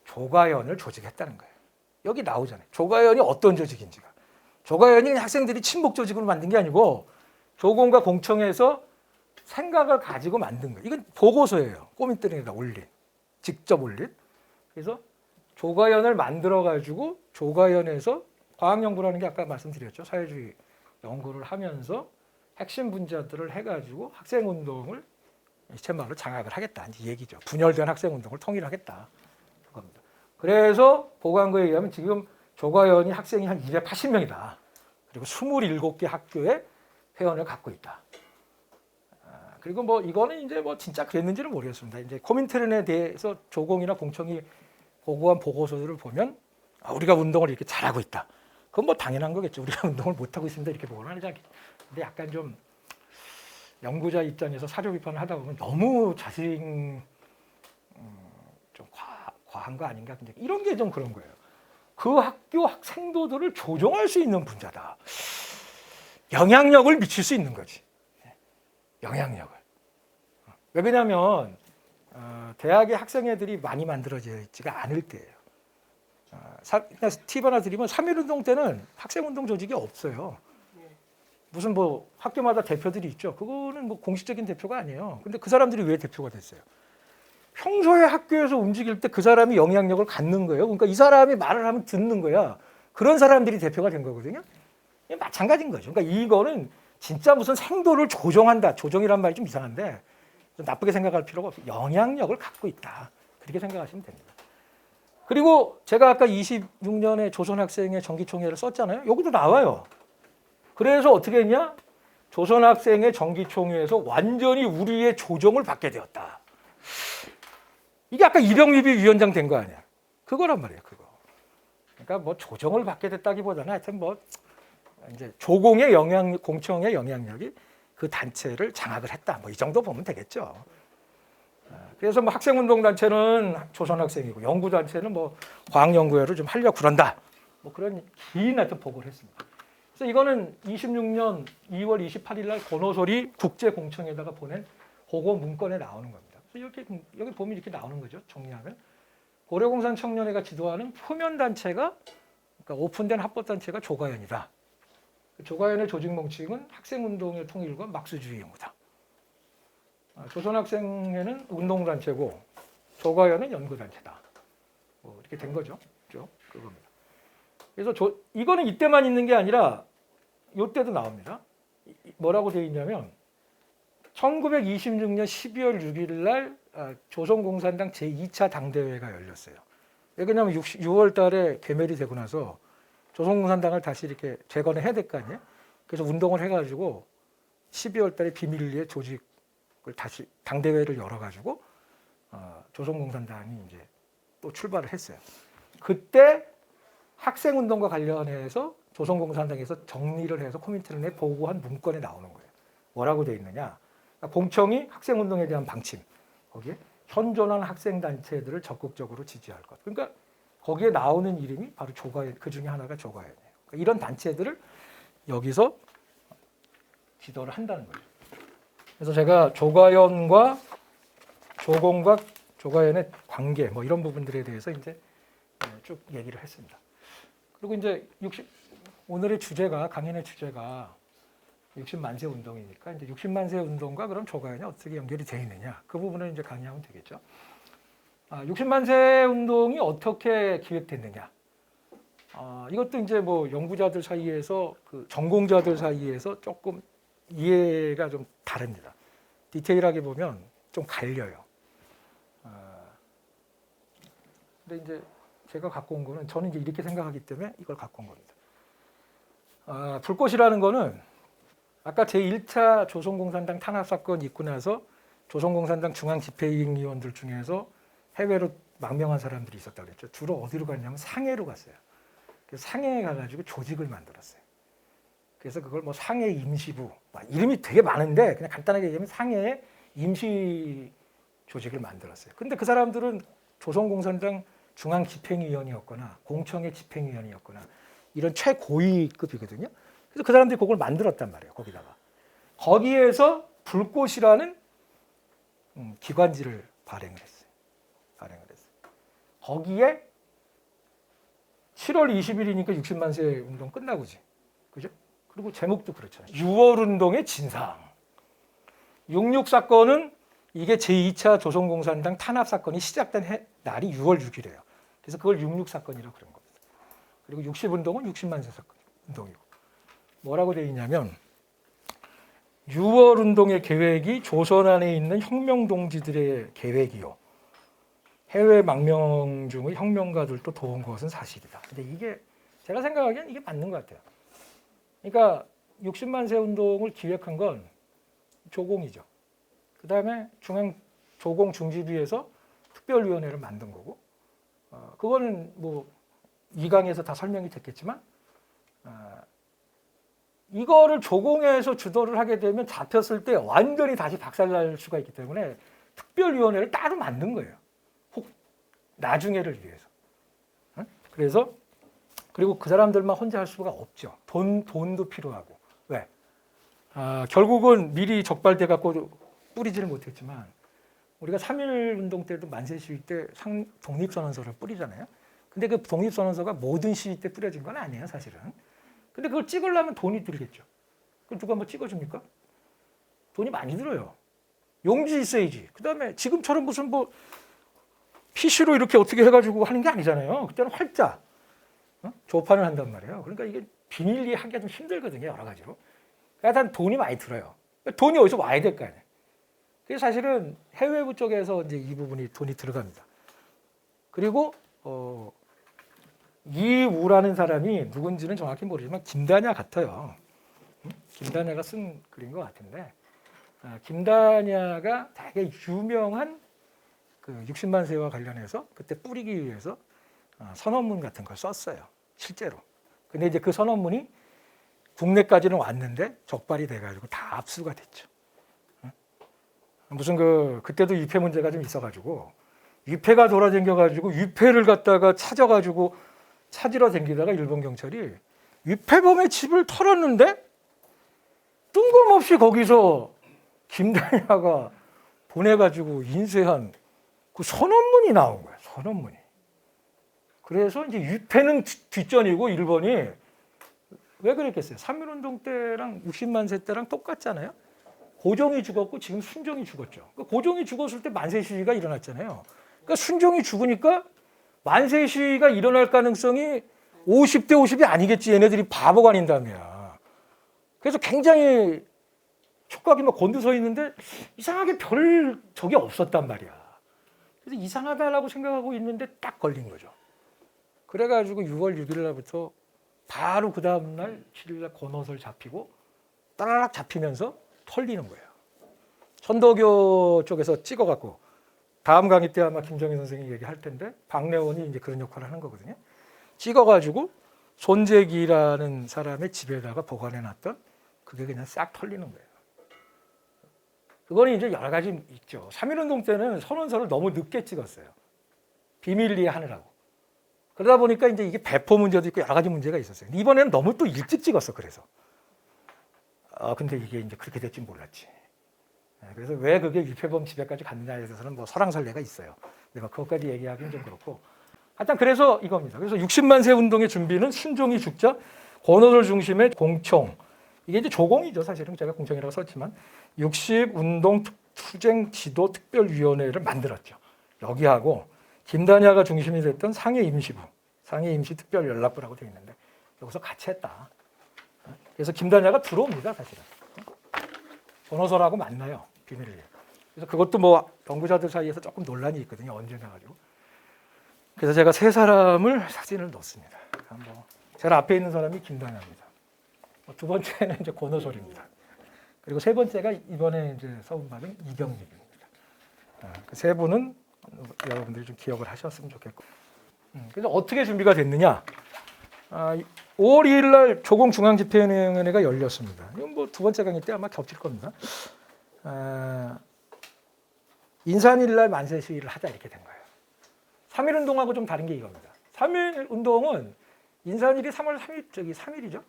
조가연을 조직했다는 거예요. 여기 나오잖아요. 조가연이 어떤 조직인지가. 조가연이 그냥 학생들이 친목 조직으로 만든 게 아니고 조공과 공청에서 생각을 가지고 만든 거예요. 이건 보고서예요. 꼬민뜨링에다 올린. 직접 올린. 그래서 조가연을 만들어 가지고 조가연에서 과학연구라는 게 아까 말씀드렸죠. 사회주의 연구를 하면서 핵심 분자들을 해가지고 학생운동을 시체말로 장악을 하겠다. 이제 얘기죠. 분열된 학생운동을 통일하겠다. 그겁니다. 그래서 보관고에 의하면 지금 조가연이 학생이 한 280명이다. 그리고 27개 학교에 회원을 갖고 있다. 그리고 뭐 이거는 이제 뭐 진짜 그랬는지는 모르겠습니다. 이제 코민테른에 대해서 조공이나 공청이 보고한 보고서들을 보면 우리가 운동을 이렇게 잘하고 있다. 그건 뭐 당연한 거겠죠. 우리가 운동을 못하고 있습니다. 이렇게 보고는 하지 않겠죠. 근데 약간 좀 연구자 입장에서 사료 비판을 하다 보면 너무 좀 과한 거 아닌가. 근데 이런 게 좀 그런 거예요. 그 학교 생도들을 조종할 수 있는 분자다. 영향력을 미칠 수 있는 거지. 영향력을. 왜 그러냐면 대학의 학생회들이 많이 만들어져 있지가 않을 때예요. 팁 하나 드리면 3.1운동 때는 학생운동 조직이 없어요. 무슨 뭐 학교마다 대표들이 있죠. 그거는 뭐 공식적인 대표가 아니에요. 근데 그 사람들이 왜 대표가 됐어요? 평소에 학교에서 움직일 때 그 사람이 영향력을 갖는 거예요. 그러니까 이 사람이 말을 하면 듣는 거야. 그런 사람들이 대표가 된 거거든요. 마찬가지인 거죠. 그러니까 이거는 진짜 무슨 생도를 조종한다. 조종이란 말이 좀 이상한데 좀 나쁘게 생각할 필요가 없어요. 영향력을 갖고 있다. 그렇게 생각하시면 됩니다. 그리고 제가 아까 26년에 조선학생회 정기총회를 썼잖아요. 여기도 나와요. 그래서 어떻게 했냐? 조선학생회 정기총회에서 완전히 우리의 조정을 받게 되었다. 이게 아까 이병립이 위원장 된 거 아니야? 그거란 말이에요. 그거. 그러니까 뭐 조정을 받게 됐다기보다는 하여튼 뭐 이제 조공의 공청의 영향력이 그 단체를 장악을 했다. 뭐 이 정도 보면 되겠죠. 그래서 뭐 학생운동 단체는 조선학생이고 연구 단체는 뭐 과학연구회를 좀 하려고 그런다. 뭐 그런 긴 하여튼 보고를 했습니다. 그래서 이거는 26년 2월 28일 날 권오솔이 국제공청에다가 보낸 보고 문건에 나오는 겁니다. 그래서 이렇게 여기 보면 이렇게 나오는 거죠. 정리하면 고려공산 청년회가 지도하는 표면 단체가 그러니까 오픈된 합법 단체가 조가연이다. 조가연의 조직 명칭은 학생운동의 통일과 막스주의 연구다. 조선학생회는 운동단체고 조가연은 연구단체다. 뭐 이렇게 된 거죠. 그렇죠? 그겁니다. 그래서 이거는 이때만 있는 게 아니라 이때도 나옵니다. 뭐라고 되어 있냐면 1926년 12월 6일 날 조선공산당 제2차 당대회가 열렸어요. 왜냐하면 6월 달에 괴멸이 되고 나서 조선공산당을 다시 이렇게 재건해야 될 거 아니에요. 그래서 운동을 해가지고 12월 달에 비밀리에 조직을 다시 당대회를 열어가지고 조선공산당이 이제 또 출발을 했어요. 그때 학생운동과 관련해서 조선공산당에서 정리를 해서 코민테른에 보고한 문건에 나오는 거예요. 뭐라고 되어 있느냐. 공청이 학생운동에 대한 방침. 거기에 현존한 학생단체들을 적극적으로 지지할 것. 그러니까 거기에 나오는 이름이 바로 조가연, 그 중에 하나가 조가연이에요. 그러니까 이런 단체들을 여기서 지도를 한다는 거죠. 그래서 제가 조가연과 조공과 조가연의 관계 뭐 이런 부분들에 대해서 이제 쭉 얘기를 했습니다. 그리고 이제 오늘의 주제가 강연의 주제가 60만 세 운동이니까 이제 60만 세 운동과 그럼 조가연이 어떻게 연결이 되어 있느냐 그 부분을 이제 강의하면 되겠죠. 60만 세 운동이 어떻게 기획됐느냐. 이것도 이제 뭐 연구자들 사이에서 그 전공자들 사이에서 조금 이해가 좀 다릅니다. 디테일하게 보면 좀 갈려요. 근데 이제 제가 갖고 온 거는 저는 이제 이렇게 생각하기 때문에 이걸 갖고 온 겁니다. 불꽃이라는 거는 아까 제1차 조선공산당 탄압 사건 있고 나서 조선공산당 중앙집행위원들 중에서 해외로 망명한 사람들이 있었다고 그랬죠. 주로 어디로 갔냐면 상해로 갔어요. 그래서 상해에 가가지고 조직을 만들었어요. 그래서 그걸 뭐 상해 임시부, 이름이 되게 많은데 그냥 간단하게 얘기하면 상해의 임시 조직을 만들었어요. 근데 그 사람들은 조선공산당 중앙집행위원이었거나 공청회 집행위원이었거나 이런 최고위급이거든요. 그래서 그 사람들이 그걸 만들었단 말이에요. 거기에서 불꽃이라는 기관지를 발행을 했어요. 거기에 7월 20일이니까 60만 세 운동 끝나고지. 그죠? 그리고 제목도 그렇잖아요. 6월 운동의 진상. 66 사건은 이게 제2차 조선공산당 탄압 사건이 시작된 날이 6월 6일이에요. 그래서 그걸 66 사건이라고 그런 겁니다. 그리고 60 운동은 60만 세 사건 운동이고. 뭐라고 되어 있냐면 6월 운동의 계획이 조선 안에 있는 혁명동지들의 계획이요. 해외 망명 중의 혁명가들도 도운 것은 사실이다. 근데 이게 제가 생각하기엔 이게 맞는 것 같아요. 그러니까 60만 세 운동을 기획한 건 조공이죠. 그 다음에 조공중지부에서 특별위원회를 만든 거고, 그거는 뭐 2강에서 다 설명이 됐겠지만, 이거를 조공해서 주도를 하게 되면 잡혔을 때 완전히 다시 박살날 수가 있기 때문에 특별위원회를 따로 만든 거예요. 혹 나중에를 위해서. 그래서 그리고 그 사람들만 혼자 할 수가 없죠. 돈도 필요하고. 왜? 결국은 미리 적발돼 갖고 뿌리지를 못했지만 우리가 3.1 운동 때도 만세 시위 때 독립선언서를 뿌리잖아요. 근데 그 독립선언서가 모든 시위 때 뿌려진 건 아니에요, 사실은. 근데 그걸 찍으려면 돈이 들겠죠. 그럼 누가 뭐 찍어줍니까? 돈이 많이 들어요. 용지 있어야지. 그 다음에 지금처럼 무슨 뭐 PC로 이렇게 어떻게 해가지고 하는 게 아니잖아요. 그때는 활자 조판을 한단 말이에요. 그러니까 이게 비밀리에 하기가 좀 힘들거든요, 여러 가지로. 그러니까 돈이 많이 들어요. 돈이 어디서 와야 될 거 아니에요. 그래서 사실은 해외부 쪽에서 이제 이 부분이 돈이 들어갑니다. 그리고 이우라는 사람이 누군지는 정확히 모르지만 김다냐 같아요. 김다냐가 쓴 글인 것 같은데, 김다냐가 되게 유명한 그 60만 세와 관련해서 그때 뿌리기 위해서 선언문 같은 걸 썼어요. 실제로. 근데 이제 그 선언문이 국내까지는 왔는데 적발이 돼가지고 다 압수가 됐죠. 무슨 그때도 유폐 문제가 좀 있어가지고 유폐가 돌아다녀가지고 유폐를 갖다가 찾으러 다니다가 일본 경찰이 유폐범의 집을 털었는데 뜬금없이 거기서 김다냐가 보내가지고 인쇄한 그 선언문이 나온 거야. 선언문이. 그래서 이제 유폐는 뒷전이고 일본이 왜 그랬겠어요? 3.1운동 때랑 60만 세 때랑 똑같잖아요. 고종이 죽었고 지금 순종이 죽었죠. 고종이 죽었을 때 만세 시위가 일어났잖아요. 그러니까 순종이 죽으니까 만세 시위가 일어날 가능성이 50대 50이 아니겠지. 얘네들이 바보가 아닌다며. 그래서 굉장히 촉각이 막 곤두서 있는데 이상하게 별 적이 없었단 말이야. 그래서 이상하다라고 생각하고 있는데 딱 걸린 거죠. 그래가지고 6월 6일 날부터 바로 그 다음날 7일 날 권오설 잡히고 따라락 잡히면서 털리는 거예요. 천도교 쪽에서 찍어갖고 다음 강의 때 아마 김정희 선생님이 얘기할 텐데 박래원이 이제 그런 역할을 하는 거거든요. 찍어가지고 손재기라는 사람의 집에다가 보관해놨던 그게 그냥 싹 털리는 거예요. 그거는 이제 여러 가지 있죠. 3.1운동 때는 선언서를 너무 늦게 찍었어요. 비밀리에 하느라고. 그러다 보니까 이제 이게 배포 문제도 있고 여러 가지 문제가 있었어요. 이번에는 너무 또 일찍 찍었어. 그래서. 근데 이게 이제 그렇게 될 줄 몰랐지. 그래서 왜 그게 유폐범 집에까지 갔느냐에 대해서는 뭐 설왕설래가 있어요. 내가 그것까지 얘기하기는 좀 그렇고. 하여튼 그래서 이겁니다. 그래서 60만 세 운동의 준비는 순종이 죽자 권오설 중심의 공청. 이게 이제 조공이죠. 사실은 제가 공청이라고 썼지만 60 운동 투쟁 지도 특별위원회를 만들었죠. 여기하고 김단야가 중심이 됐던 상해 임시부, 상해 임시 특별연락부라고 되어 있는데 여기서 같이 했다. 그래서 김단야가 들어옵니다. 사실은. 권오설하고 만나요. 비밀리에. 그래서 그것도 뭐 연구자들 사이에서 조금 논란이 있거든요. 언제 나가지고. 그래서 제가 세 사람을 사진을 넣습니다. 뭐 제일 앞에 있는 사람이 김단야입니다. 두 번째는 이제 권오설입니다. 그리고 세 번째가 이번에 이제 서훈받은 이경립입니다. 그 세 분은 여러분들이 좀 기억을 하셨으면 좋겠고. 그래서 어떻게 준비가 됐느냐? 5월 2일 날 조공중앙집행위원회가 열렸습니다. 이건 뭐 두 번째 강의 때 아마 겹칠 겁니다. 인산일 날 만세 시위를 하자 이렇게 된 거예요. 3.1 운동하고 좀 다른 게 이겁니다. 3.1 운동은 인산일이 3월 3일, 3일이죠.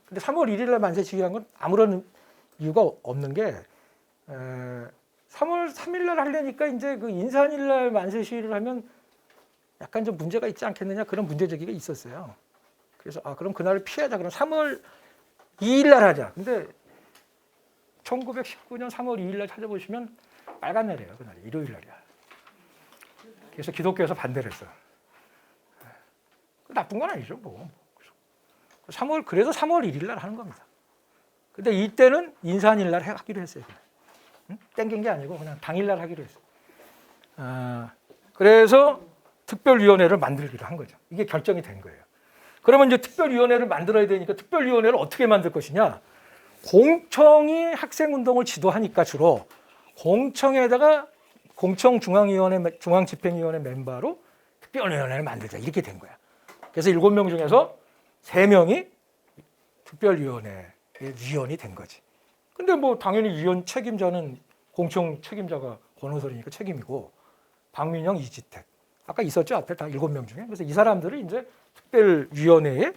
근데 3월 1일 날 만세 시위한 건 아무런 이유가 없는 게 3월 3일 날 하려니까 이제 그 인산일 날 만세 시위를 하면 약간 좀 문제가 있지 않겠느냐 그런 문제제기가 있었어요. 그래서 그럼 그날을 피하자. 그럼 3월 2일 날 하자. 근데 1919년 3월 2일 날 찾아보시면 빨간 날이에요. 그날이 일요일 날이야. 그래서 기독교에서 반대를 했어요. 나쁜 건 아니죠, 뭐. 그래서 3월 1일 날 하는 겁니다. 근데 이때는 인산일 날 하기로 했어요. 땡긴 게 아니고 그냥 당일 날 하기로 했어요. 그래서 특별위원회를 만들기로 한 거죠. 이게 결정이 된 거예요. 그러면 이제 특별위원회를 만들어야 되니까 특별위원회를 어떻게 만들 것이냐? 공청이 학생운동을 지도하니까 주로 공청에다가 공청중앙위원회, 중앙집행위원회 멤버로 특별위원회를 만들자 이렇게 된 거야. 그래서 7명 중에서 3명이 특별위원회의 위원이 된 거지. 근데 뭐 당연히 위원 책임자는 공청 책임자가 권오설이니까 책임이고 박민영, 이지택 아까 있었죠 앞에 다 7명 중에. 그래서 이 사람들을 이제 특별위원회에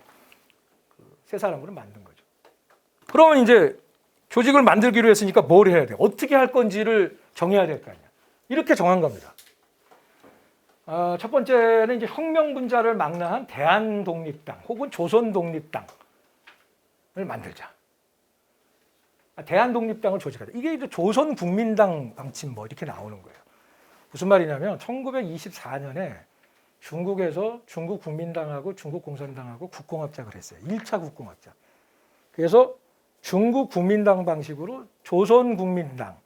세 사람으로 만든 거죠. 그러면 이제 조직을 만들기로 했으니까 뭘 해야 돼? 어떻게 할 건지를 정해야 될 거 아니야. 이렇게 정한 겁니다. 첫 번째는 이제 혁명분자를 망라한 대한독립당 혹은 조선독립당을 만들자. 대한독립당을 조직하자. 이게 이제 조선국민당 방침 뭐 이렇게 나오는 거예요. 무슨 말이냐면 1924년에 중국에서 중국국민당하고 중국공산당하고 국공합작을 했어요. 1차 국공합작. 그래서 중국국민당 방식으로 조선국민당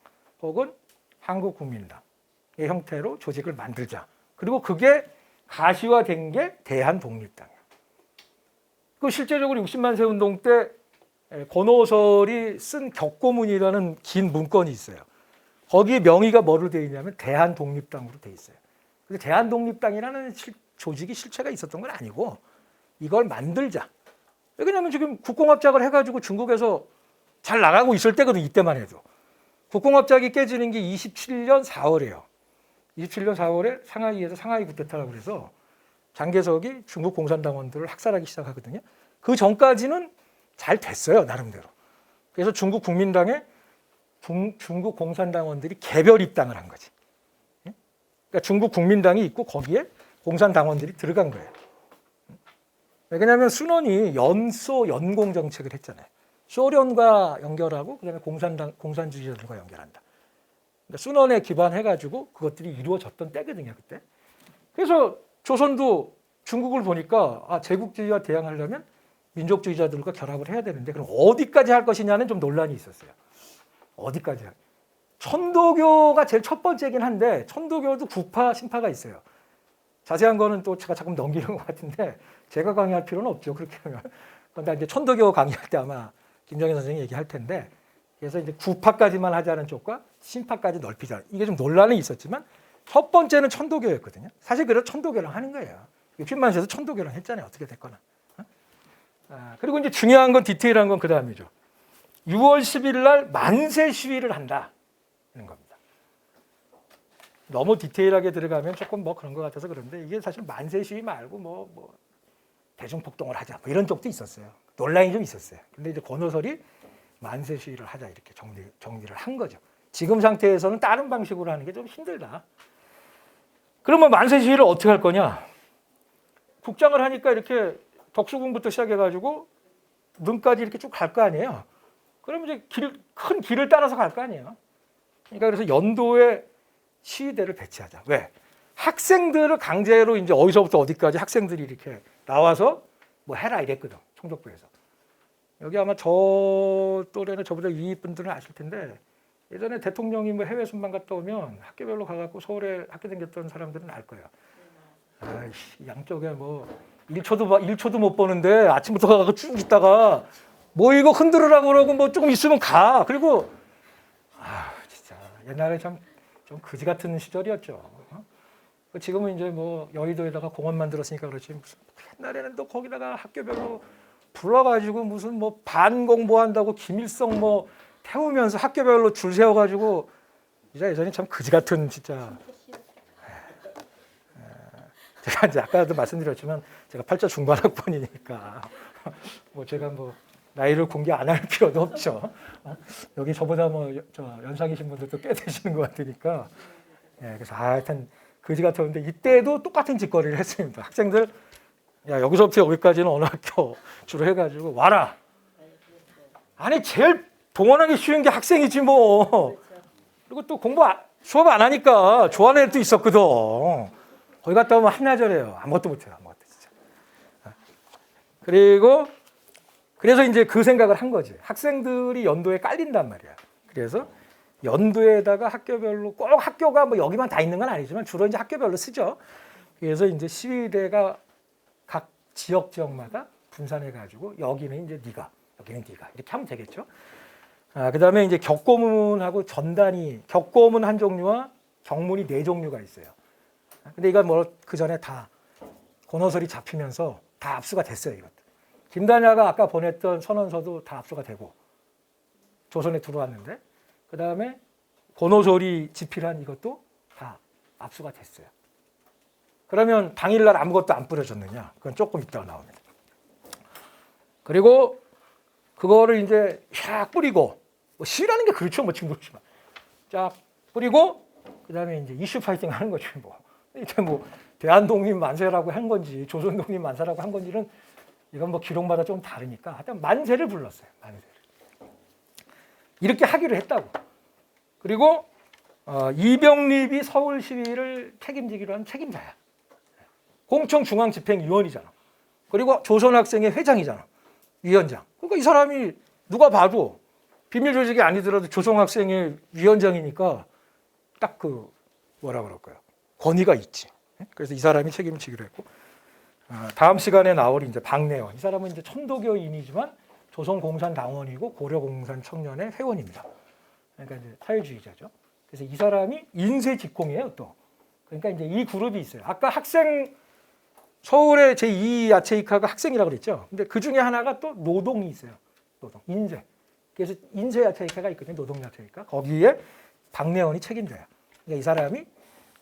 혹은 한국국민당의 형태로 조직을 만들자. 그리고 그게 가시화된 게 대한독립당이에요. 그 실제적으로 60만 세 운동 때 권오설이 쓴 격고문이라는 긴 문건이 있어요. 거기에 명의가 뭐로 되어 있냐면 대한독립당으로 되어 있어요. 근데 대한독립당이라는 조직이 실체가 있었던 건 아니고 이걸 만들자. 왜냐하면 지금 국공합작을 해가지고 중국에서 잘 나가고 있을 때거든. 이때만 해도. 국공합작이 깨지는 게 27년 4월이에요. 27년 4월에 상하이에서 상하이 쿠데타라고 그래서 장개석이 중국 공산당원들을 학살하기 시작하거든요. 그 전까지는 잘 됐어요. 나름대로. 그래서 중국 국민당에 중국 공산당원들이 개별 입당을 한 거지. 그러니까 중국 국민당이 있고 거기에 공산당원들이 들어간 거예요. 왜냐하면 순원이 연공 정책을 했잖아요. 소련과 연결하고 그다음에 공산주의자들과 연결한다. 그러니까 순원에 기반해가지고 그것들이 이루어졌던 때거든요, 그때. 그래서 조선도 중국을 보니까 제국주의와 대항하려면 민족주의자들과 결합을 해야 되는데 그럼 어디까지 할 것이냐는 좀 논란이 있었어요. 어디까지 할? 천도교가 제일 첫 번째긴 한데 천도교도 구파, 신파가 있어요. 자세한 거는 또 제가 조금 넘기는 것 같은데 제가 강의할 필요는 없죠. 그렇게 하면. 그런데 이제 천도교 강의할 때 아마 김정희 선생님이 얘기할 텐데 그래서 이제 구파까지만 하자는 쪽과 신파까지 넓히자. 이게 좀 논란이 있었지만 첫 번째는 천도교였거든요. 사실 그래서 천도교랑 하는 거예요. 60만 세에서 천도교랑 했잖아요. 어떻게 됐거나. 그리고 이제 중요한 건 디테일한 건 그 다음이죠. 6월 10일 날 만세 시위를 한다는 겁니다. 너무 디테일하게 들어가면 조금 뭐 그런 것 같아서 그런데 이게 사실 만세 시위 말고 뭐 대중폭동을 하자 뭐 이런 쪽도 있었어요. 논란이 좀 있었어요. 근데 이제 권오설이 만세 시위를 하자 이렇게 정리를 한 거죠. 지금 상태에서는 다른 방식으로 하는 게 좀 힘들다. 그러면 만세 시위를 어떻게 할 거냐? 국장을 하니까 이렇게 덕수궁부터 시작해가지고 능까지 이렇게 쭉 갈 거 아니에요. 그러면 이제 큰 길을 따라서 갈 거 아니에요. 그러니까 그래서 연도에 시위대를 배치하자. 왜? 학생들을 강제로 이제 어디서부터 어디까지 학생들이 이렇게 나와서 뭐 해라 이랬거든. 총독부에서. 여기 아마 저 또래는 저보다 위 분들은 아실 텐데 예전에 대통령이 뭐 해외 순방 갔다 오면 학교별로 가갖고 서울에 학교 다녔던 사람들은 알 거예요. 아이씨, 양쪽에 뭐 1초도 못 보는데 아침부터 가서 쭉 있다가 뭐 이거 흔들으라고 그러고 뭐 조금 있으면 가. 그리고 진짜 옛날에 참 좀 그지 같은 시절이었죠. 지금은 이제 뭐 여의도에다가 공원 만들었으니까 그렇지 무슨 옛날에는 또 거기다가 학교별로 불러가지고 무슨 뭐 반공부한다고 김일성 뭐 태우면서 학교별로 줄 세워가지고 진짜 예전에 참 그지 같은 진짜. 제가 이제 아까도 말씀드렸지만 제가 8자 중반 학번이니까 뭐 제가 뭐 나이를 공개 안 할 필요도 없죠. 여기 저보다 뭐 연상이신 분들도 꽤 되시는 것 같으니까. 그래서 하여튼 그지 같았는데 이때도 똑같은 짓거리를 했습니다. 학생들 야 여기서부터 여기까지는 어느 학교 주로 해가지고 와라. 아니 제일 동원하기 쉬운 게 학생이지 뭐. 그리고 또 수업 안 하니까 좋아하는 애도 있었거든. 거기 갔다 오면 한나절이에요. 아무것도 못해요. 아무것도 진짜. 그래서 이제 그 생각을 한 거지. 학생들이 연도에 깔린단 말이야. 그래서 연도에다가 학교별로 꼭 학교가 뭐 여기만 다 있는 건 아니지만 주로 이제 학교별로 쓰죠. 그래서 이제 시위대가 각 지역마다 분산해 가지고 여기는 이제 네가, 여기는 네가 이렇게 하면 되겠죠. 그다음에 이제 격고문하고 전단이 격고문 한 종류와 경문이 4종류가 있어요. 근데 이건 뭐 그 전에 다 권오설이 잡히면서 다 압수가 됐어요. 이것도. 김단야가 아까 보냈던 선언서도 다 압수가 되고 조선에 들어왔는데 그 다음에 권오설이 집필한 이것도 다 압수가 됐어요. 그러면 당일날 아무것도 안 뿌려졌느냐? 그건 조금 있다가 나옵니다. 그리고 그거를 이제 샥 뿌리고 뭐 시위라는 게 그렇죠. 뭐 지금 그렇지만 쫙 뿌리고 그 다음에 이제 이슈 파이팅 하는 거죠. 뭐 이게 뭐 대한독립 만세라고 한 건지 조선독립 만세라고 한 건지는 이건 뭐 기록마다 좀 다르니까 하여튼 만세를 불렀어요. 만세를. 이렇게 하기로 했다고. 그리고 이병립이 서울 시위를 책임지기로 한 책임자야. 공청중앙집행위원이잖아. 그리고 조선학생회 회장이잖아. 위원장. 그러니까 이 사람이 누가 봐도 비밀 조직이 아니더라도 조선학생회 위원장이니까 딱 그 뭐라 그럴까요? 권위가 있지. 그래서 이 사람이 책임을 지기로 했고 다음 시간에 나올 이제 박내원. 이 사람은 이제 천도교인이지만 조선공산당원이고 고려공산 청년의 회원입니다. 그러니까 이제 사회주의자죠. 그래서 이 사람이 인쇄직공이에요 또. 그러니까 이제 이 그룹이 있어요. 아까 학생 서울의 제2 야채이카가 학생이라고 그랬죠. 근데 그 중에 하나가 또 노동이 있어요. 노동, 인쇄. 그래서 인쇄 야채이카가 있거든요. 노동 야채이카. 거기에 박내원이 책임져요. 그러니까 이 사람이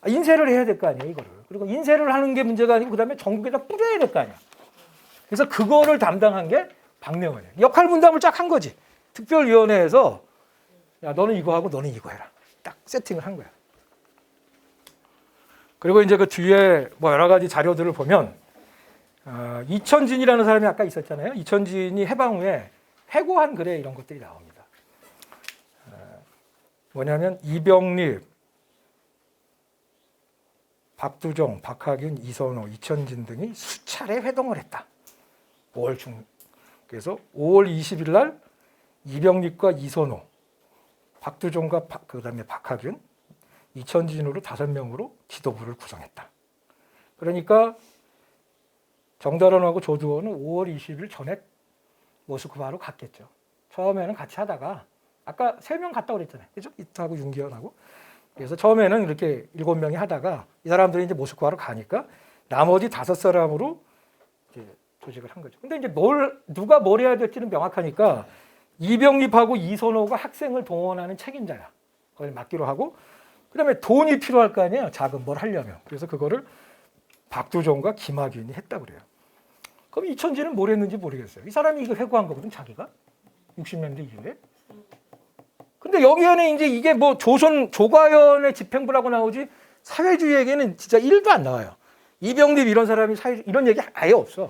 인쇄를 해야 될 거 아니에요, 이거를. 그리고 인쇄를 하는 게 문제가 아니고 그다음에 전국에다 뿌려야 될 거 아니야. 그래서 그거를 담당한 게 박내원이에요. 역할 분담을 쫙 한 거지. 특별위원회에서 야 너는 이거 하고 너는 이거 해라. 딱 세팅을 한 거야. 그리고 이제 그 뒤에 뭐 여러 가지 자료들을 보면 이천진이라는 사람이 아까 있었잖아요. 이천진이 해방 후에 회고한 글에 이런 것들이 나옵니다. 뭐냐면 이병립, 박두종, 박하균, 이선호, 이천진 등이 수차례 회동을 했다. 5월 중. 그래서 5월 20일 날 이병립과 이선호, 박두종과 그다음에 박하균, 이천진으로 5명으로 지도부를 구성했다. 그러니까 정달원하고 조두원은 5월 20일 전에 모스크바로 갔겠죠. 처음에는 같이 하다가 아까 3명 갔다고 그랬잖아요. 그죠? 이트하고 윤기현하고. 그래서 처음에는 이렇게 7명이 하다가 이 사람들이 이제 모스크바로 가니까 나머지 5사람으로 이제 조직을 한 거죠. 근데 이제 누가 뭘 해야 될지는 명확하니까 이병립하고 이선호가 학생을 동원하는 책임자야. 그걸 맡기로 하고 그다음에 돈이 필요할 거 아니에요. 자금 뭘 하려면. 그래서 그거를 박두종과 김학윤이 했다고 그래요. 그럼 이천진은 뭘 했는지 모르겠어요. 이 사람이 이거 회고한 거거든, 자기가. 60년대 이후에. 근데 여기에는 이제 이게 뭐 조선 조과연의 집행부라고 나오지 사회주의에게는 진짜 1도 안 나와요. 이병립 이런 사람이 이런 얘기 아예 없어.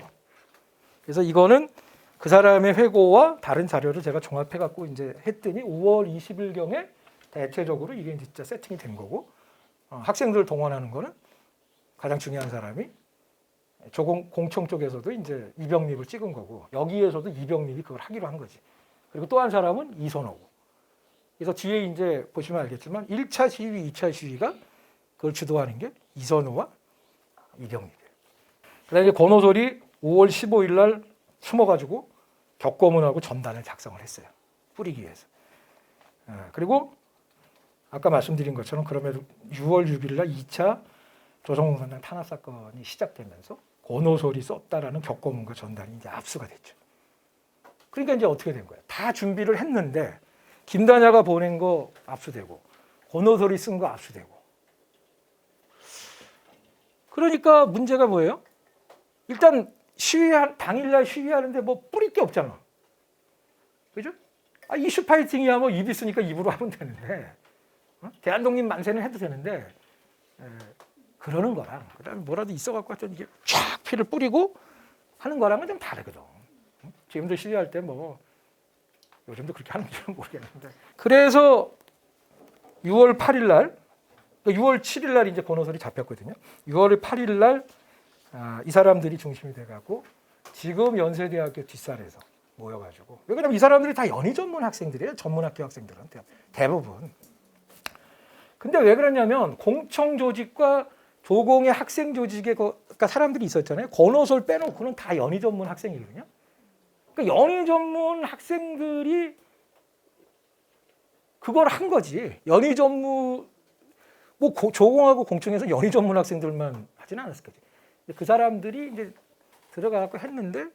그래서 이거는 그 사람의 회고와 다른 자료를 제가 종합해 갖고 이제 했더니 5월 20일경에 대체적으로 이게 진짜 세팅이 된 거고, 학생들 동원하는 거는 가장 중요한 사람이 공청 쪽에서도 이제 이병립을 찍은 거고, 여기에서도 이병립이 그걸 하기로 한 거지. 그리고 또 한 사람은 이선호고. 그래서 뒤에 이제 보시면 알겠지만 1차 시위, 2차 시위가 그걸 주도하는 게 이선호와 이병립이에요. 그다음에 권오솔이 5월 15일 날 숨어가지고 격고문하고 전단을 작성을 했어요. 뿌리기 위해서. 그리고 아까 말씀드린 것처럼 그러면 6월 6일 날 2차 조선공산당 탄압 사건이 시작되면서 권오솔이 썼다라는 격고문과 전단이 이제 압수가 됐죠. 그러니까 이제 어떻게 된 거예요? 다 준비를 했는데 김단야가 보낸 거 압수되고 권오솔이 쓴 거 압수되고. 그러니까 문제가 뭐예요? 일단 당일날 시위하는데 뭐 뿌릴 게 없잖아. 그죠? 이슈 파이팅이야 뭐 입 있으니까 입으로 하면 되는데, 대한독립 만세는 해도 되는데, 그러는 거랑 그다음에 뭐라도 있어갖고 하여튼 이게 쫙 피를 뿌리고 하는 거랑은 좀 다르거든. 지금도 시위할 때 뭐 요즘도 그렇게 하는지는 모르겠는데. 그래서 6월 8일 날, 6월 7일 날 이제 권오솔이 잡혔거든요. 6월 8일 날 이 사람들이 중심이 돼갖고 지금 연세대학교 뒷산에서 모여가지고, 왜냐면 이 사람들이 다 연희 전문 학생들이에요. 전문학교 학생들은 대부분. 근데 왜 그러냐면 공청 조직과 조공의 학생 조직의 그러니까 사람들이 있었잖아요. 권오솔 빼놓고는 다 연희 전문 학생이거든요. 그러니까 연희 전문 학생들이 그걸 한 거지. 연희 전문 뭐 조공하고 공청에서 연희 전문 학생들만 하지는 않았을 거지. 그 사람들이 이제 들어가고 했는데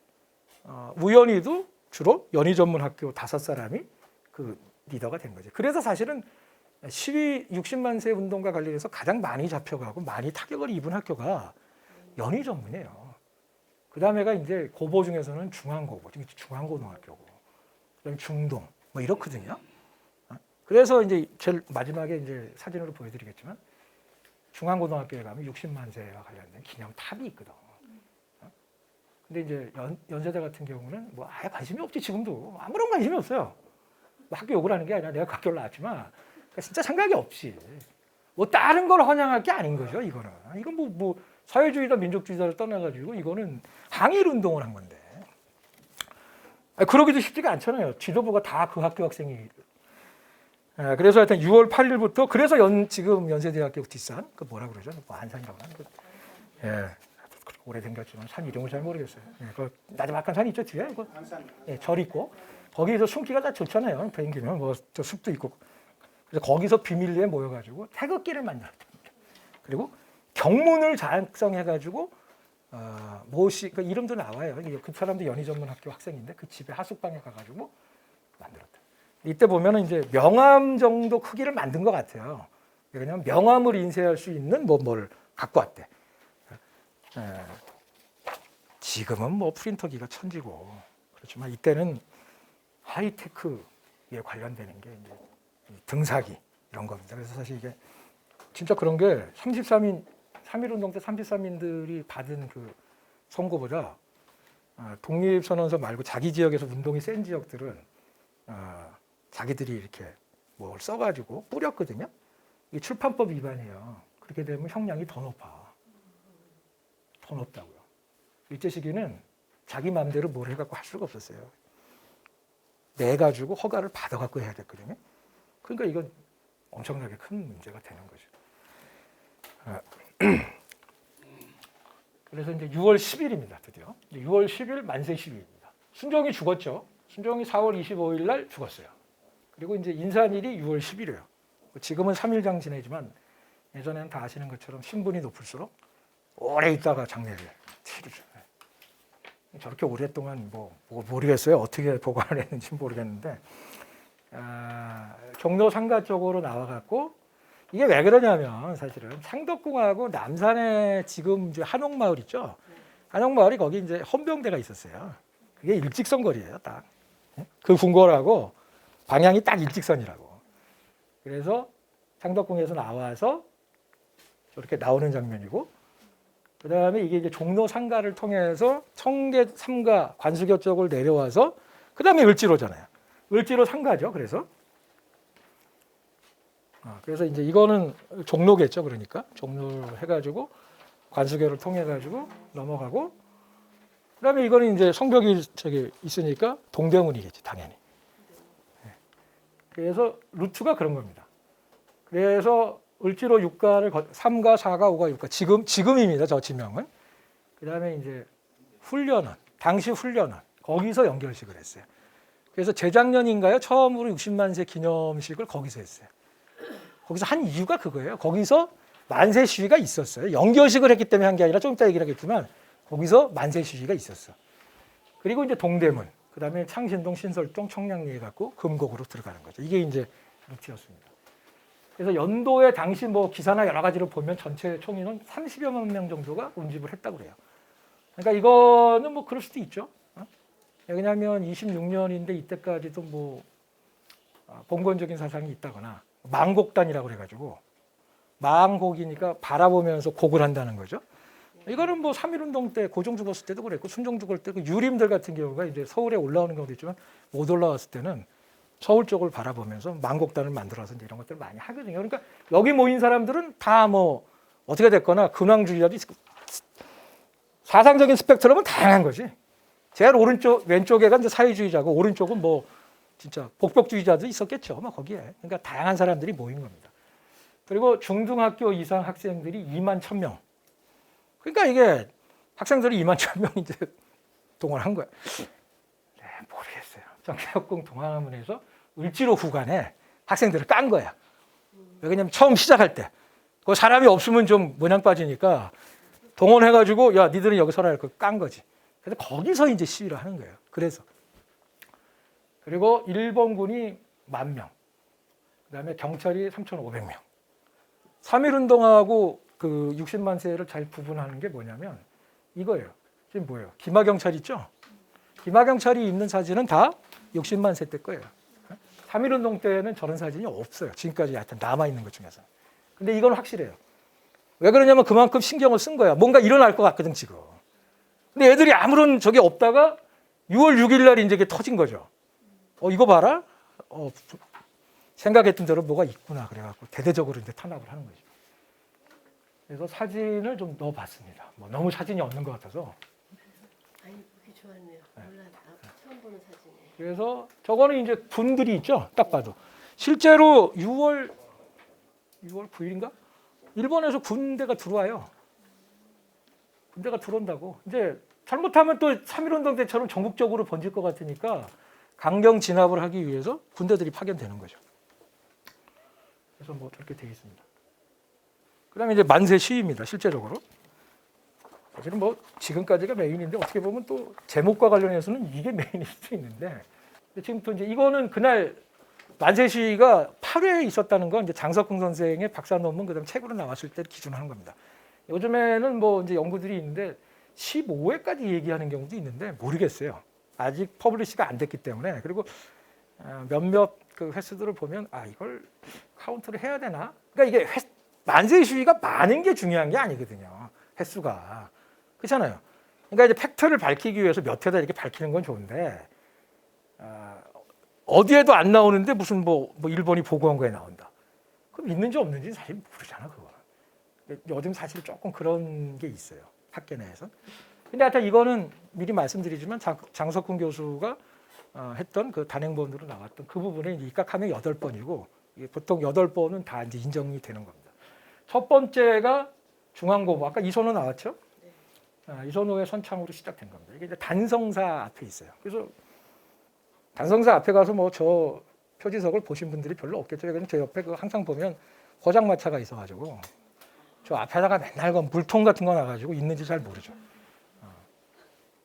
우연히도 주로 연희 전문 학교 5사람이 그 리더가 된 거죠. 그래서 사실은 시위 60만 세 운동과 관련해서 가장 많이 잡혀가고 많이 타격을 입은 학교가 연희 전문이에요. 그 다음에가 이제 고보 중에서는 중앙고보, 중앙고등학교고, 그다음에 중동 뭐 이렇거든요. 그래서 이제 제일 마지막에 이제 사진으로 보여드리겠지만 중앙고등학교에 가면 60만 세와 관련된 기념탑이 있거든. 근데 이제 연세대 같은 경우는 뭐 아예 관심이 없지. 지금도 아무런 관심이 없어요. 뭐 학교 욕을 하는 게 아니라 내가 학교를 나왔지만 그러니까 진짜 생각이 없지. 뭐 다른 걸 헌양할 게 아닌 거죠. 이거는 이건 뭐 사회주의다 민족주의다를 떠나가지고 이거는 항일 운동을 한 건데, 그러기도 쉽지가 않잖아요. 지도부가 다 그 학교 학생이. 그래서 하여튼 6월 8일부터 그래서 지금 연세대학교 뒷산 그 뭐라 그러죠? 뭐 안산이라고 하는 거. 오래된 거지만 산 이름을 잘 모르겠어요. 그 나지막한 산 있죠 뒤에 이거. 절 있고 거기서 숨기가 다 좋잖아요. 비행기면 뭐 저 숲도 있고. 그래서 거기서 비밀리에 모여가지고 태극기를 만들었답니다. 그리고 경문을 작성해가지고 그 이름도 나와요. 그 사람도 연희 전문 학교 학생인데 그 집에 하숙방에 가가지고 만들었다. 이때 보면은 이제 명함 정도 크기를 만든 것 같아요. 왜냐하면 명함을 인쇄할 수 있는 뭘 갖고 왔대. 지금은 뭐 프린터기가 천지고 그렇지만 이때는 하이테크에 관련되는 게 이제 등사기 이런 겁니다. 그래서 사실 이게 진짜 그런 게 33인 3.1운동 때 33인들이 받은 그 선고보다 독립선언서 말고 자기 지역에서 운동이 센 지역들은 자기들이 이렇게 뭘 써가지고 뿌렸거든요. 이게 출판법 위반이에요. 그렇게 되면 형량이 더 높아. 더 높다고요. 일제 시기는 자기 마음대로 뭘 해갖고 할 수가 없었어요. 내가지고 허가를 받아갖고 해야 됐거든요. 그러니까 이건 엄청나게 큰 문제가 되는 거죠. 그래서 이제 6월 10일입니다. 드디어 6월 10일 만세 시위입니다. 순종이 죽었죠. 순종이 4월 25일 날 죽었어요. 그리고 이제 인산일이 6월 10일이에요. 지금은 3일장 지내지만 예전에는 다 아시는 것처럼 신분이 높을수록 오래 있다가 장례를 치르죠. 저렇게 오랫동안 뭐 모르겠어요. 어떻게 보관을 했는지 모르겠는데 종로 상가 쪽으로 나와갖고 이게 왜 그러냐면 사실은 창덕궁하고 남산에 지금 이제 한옥마을 있죠. 한옥마을이 거기 이제 헌병대가 있었어요. 그게 일직선 거리예요, 딱. 그 궁궐하고 방향이 딱 일직선이라고. 그래서 창덕궁에서 나와서 저렇게 나오는 장면이고 그다음에 이게 이제 종로 상가를 통해서 청계 3가 관수교 쪽을 내려와서 그다음에 을지로잖아요. 을지로 상가죠. 그래서 이제 이거는 종로겠죠. 그러니까 종로 해가지고 관수교를 통해 가지고 넘어가고 그다음에 이거는 이제 성벽이 저기 있으니까 동대문이겠지 당연히. 그래서 루트가 그런 겁니다. 그래서 을지로 6가를 3가, 4가, 5가, 6가 지금입니다. 저 지명은. 그다음에 이제 훈련원 당시 훈련원 거기서 연결식을 했어요. 그래서 재작년인가요? 처음으로 60만 세 기념식을 거기서 했어요. 거기서 한 이유가 그거예요. 거기서 만세 시위가 있었어요. 연결식을 했기 때문에 한 게 아니라 좀 이따 얘기를 하겠지만 거기서 만세 시위가 있었어. 그리고 이제 동대문, 그다음에 창신동, 신설동, 청량리에 갖고 금곡으로 들어가는 거죠. 이게 이제 루트였습니다. 그래서 연도에 당시 뭐 기사나 여러 가지를 보면 전체 총인원 30여만 명 정도가 운집을 했다고 그래요. 그러니까 이거는 뭐 그럴 수도 있죠. 왜냐하면 26년인데 이때까지도 뭐 봉건적인 사상이 있다거나 망곡단이라고 그래가지고 망곡이니까 바라보면서 곡을 한다는 거죠. 이거는 뭐 3.1운동 때 고종 죽었을 때도 그랬고 순종 죽을 때 그 유림들 같은 경우가 이제 서울에 올라오는 경우도 있지만 못 올라왔을 때는 서울 쪽을 바라보면서 망곡단을 만들어서 이제 이런 것들을 많이 하거든요. 그러니까 여기 모인 사람들은 다 뭐 어떻게 됐거나 근황주의자도 있고 사상적인 스펙트럼은 다양한 거지. 제일 오른쪽 왼쪽에가 이제 사회주의자고 오른쪽은 뭐 진짜 복벽주의자도 있었겠죠. 뭐 거기에. 그러니까 다양한 사람들이 모인 겁니다. 그리고 중등학교 이상 학생들이 2만 1,000명. 그러니까 이게 학생들이 2만 1,000명 이제 동원한 거야. 네, 모르겠어요. 정계혁공 동아문에서 을지로 구간에 학생들을 깐 거야. 왜냐면 처음 시작할 때 그 사람이 없으면 좀 모양 빠지니까 동원해가지고 야 니들은 여기 서라 이렇게 깐 거지. 그래서 거기서 이제 시위를 하는 거예요. 그래서 그리고 일본군이 10,000명, 그다음에 경찰이 3,500명. 3.1운동하고 그 60만 세를 잘 구분하는 게 뭐냐면 이거예요. 지금 뭐예요? 기마경찰 있죠? 기마경찰이 있는 사진은 다 60만 세 때 거예요. 3.1운동 때는 저런 사진이 없어요. 지금까지 하여튼 남아있는 것 중에서. 근데 이건 확실해요. 왜 그러냐면 그만큼 신경을 쓴 거야. 뭔가 일어날 것 같거든, 지금. 근데 애들이 아무런 적이 없다가 6월 6일 날 이제 이게 터진 거죠. 이거 봐라? 생각했던 대로 뭐가 있구나. 그래갖고 대대적으로 이제 탄압을 하는 거죠. 그래서 사진을 좀 넣어봤습니다. 뭐 너무 사진이 없는 것 같아서. 아니, 그게 좋았네요. 몰라, 처음 보는 사진이에요. 그래서 저거는 이제 군들이 있죠. 딱 봐도. 실제로 6월 9일인가? 일본에서 군대가 들어와요. 군대가 들어온다고. 이제 잘못하면 또 3.1운동 때처럼 전국적으로 번질 것 같으니까 강경 진압을 하기 위해서 군대들이 파견되는 거죠. 그래서 뭐 저렇게 되어 있습니다. 그다음에 이제 만세 시위입니다. 실제적으로. 사실은 뭐 지금까지가 메인인데 어떻게 보면 또 제목과 관련해서는 이게 메인일 수도 있는데 지금 또 이제 이거는 그날 만세 시위가 8회에 있었다는 건 이제 장석훈 선생의 박사 논문 그다음 책으로 나왔을 때 기준하는 겁니다. 요즘에는 뭐 이제 연구들이 있는데 15회까지 얘기하는 경우도 있는데 모르겠어요. 아직 퍼블리시가 안 됐기 때문에. 그리고 몇몇 그 횟수들을 보면 이걸 카운트를 해야 되나? 그러니까 이게 만세 시위가 많은 게 중요한 게 아니거든요. 횟수가. 그렇잖아요. 그러니까 이제 팩트를 밝히기 위해서 몇 회다 이렇게 밝히는 건 좋은데 어디에도 안 나오는데 무슨 뭐 일본이 보고한 거에 나온다. 그럼 있는지 없는지 사실 모르잖아 그거는. 요즘 사실 조금 그런 게 있어요. 학계 내에서. 근데 하여튼 이거는 미리 말씀드리지만 장석훈 교수가 했던 그 단행본으로 나왔던 그 부분에 입각하면 8번이고 보통 8번은 다 이제 인정이 되는 겁니다. 첫 번째가 중앙고보. 아까 이선호 나왔죠? 이선호의 선창으로 시작된 겁니다. 이게 이제 단성사 앞에 있어요. 그래서 단성사 앞에 가서 뭐 저 표지석을 보신 분들이 별로 없겠죠. 그래서 저 옆에 그 항상 보면 포장마차가 있어가지고 저 앞에다가 맨날 그 물통 같은 거 놔가지고 있는지 잘 모르죠.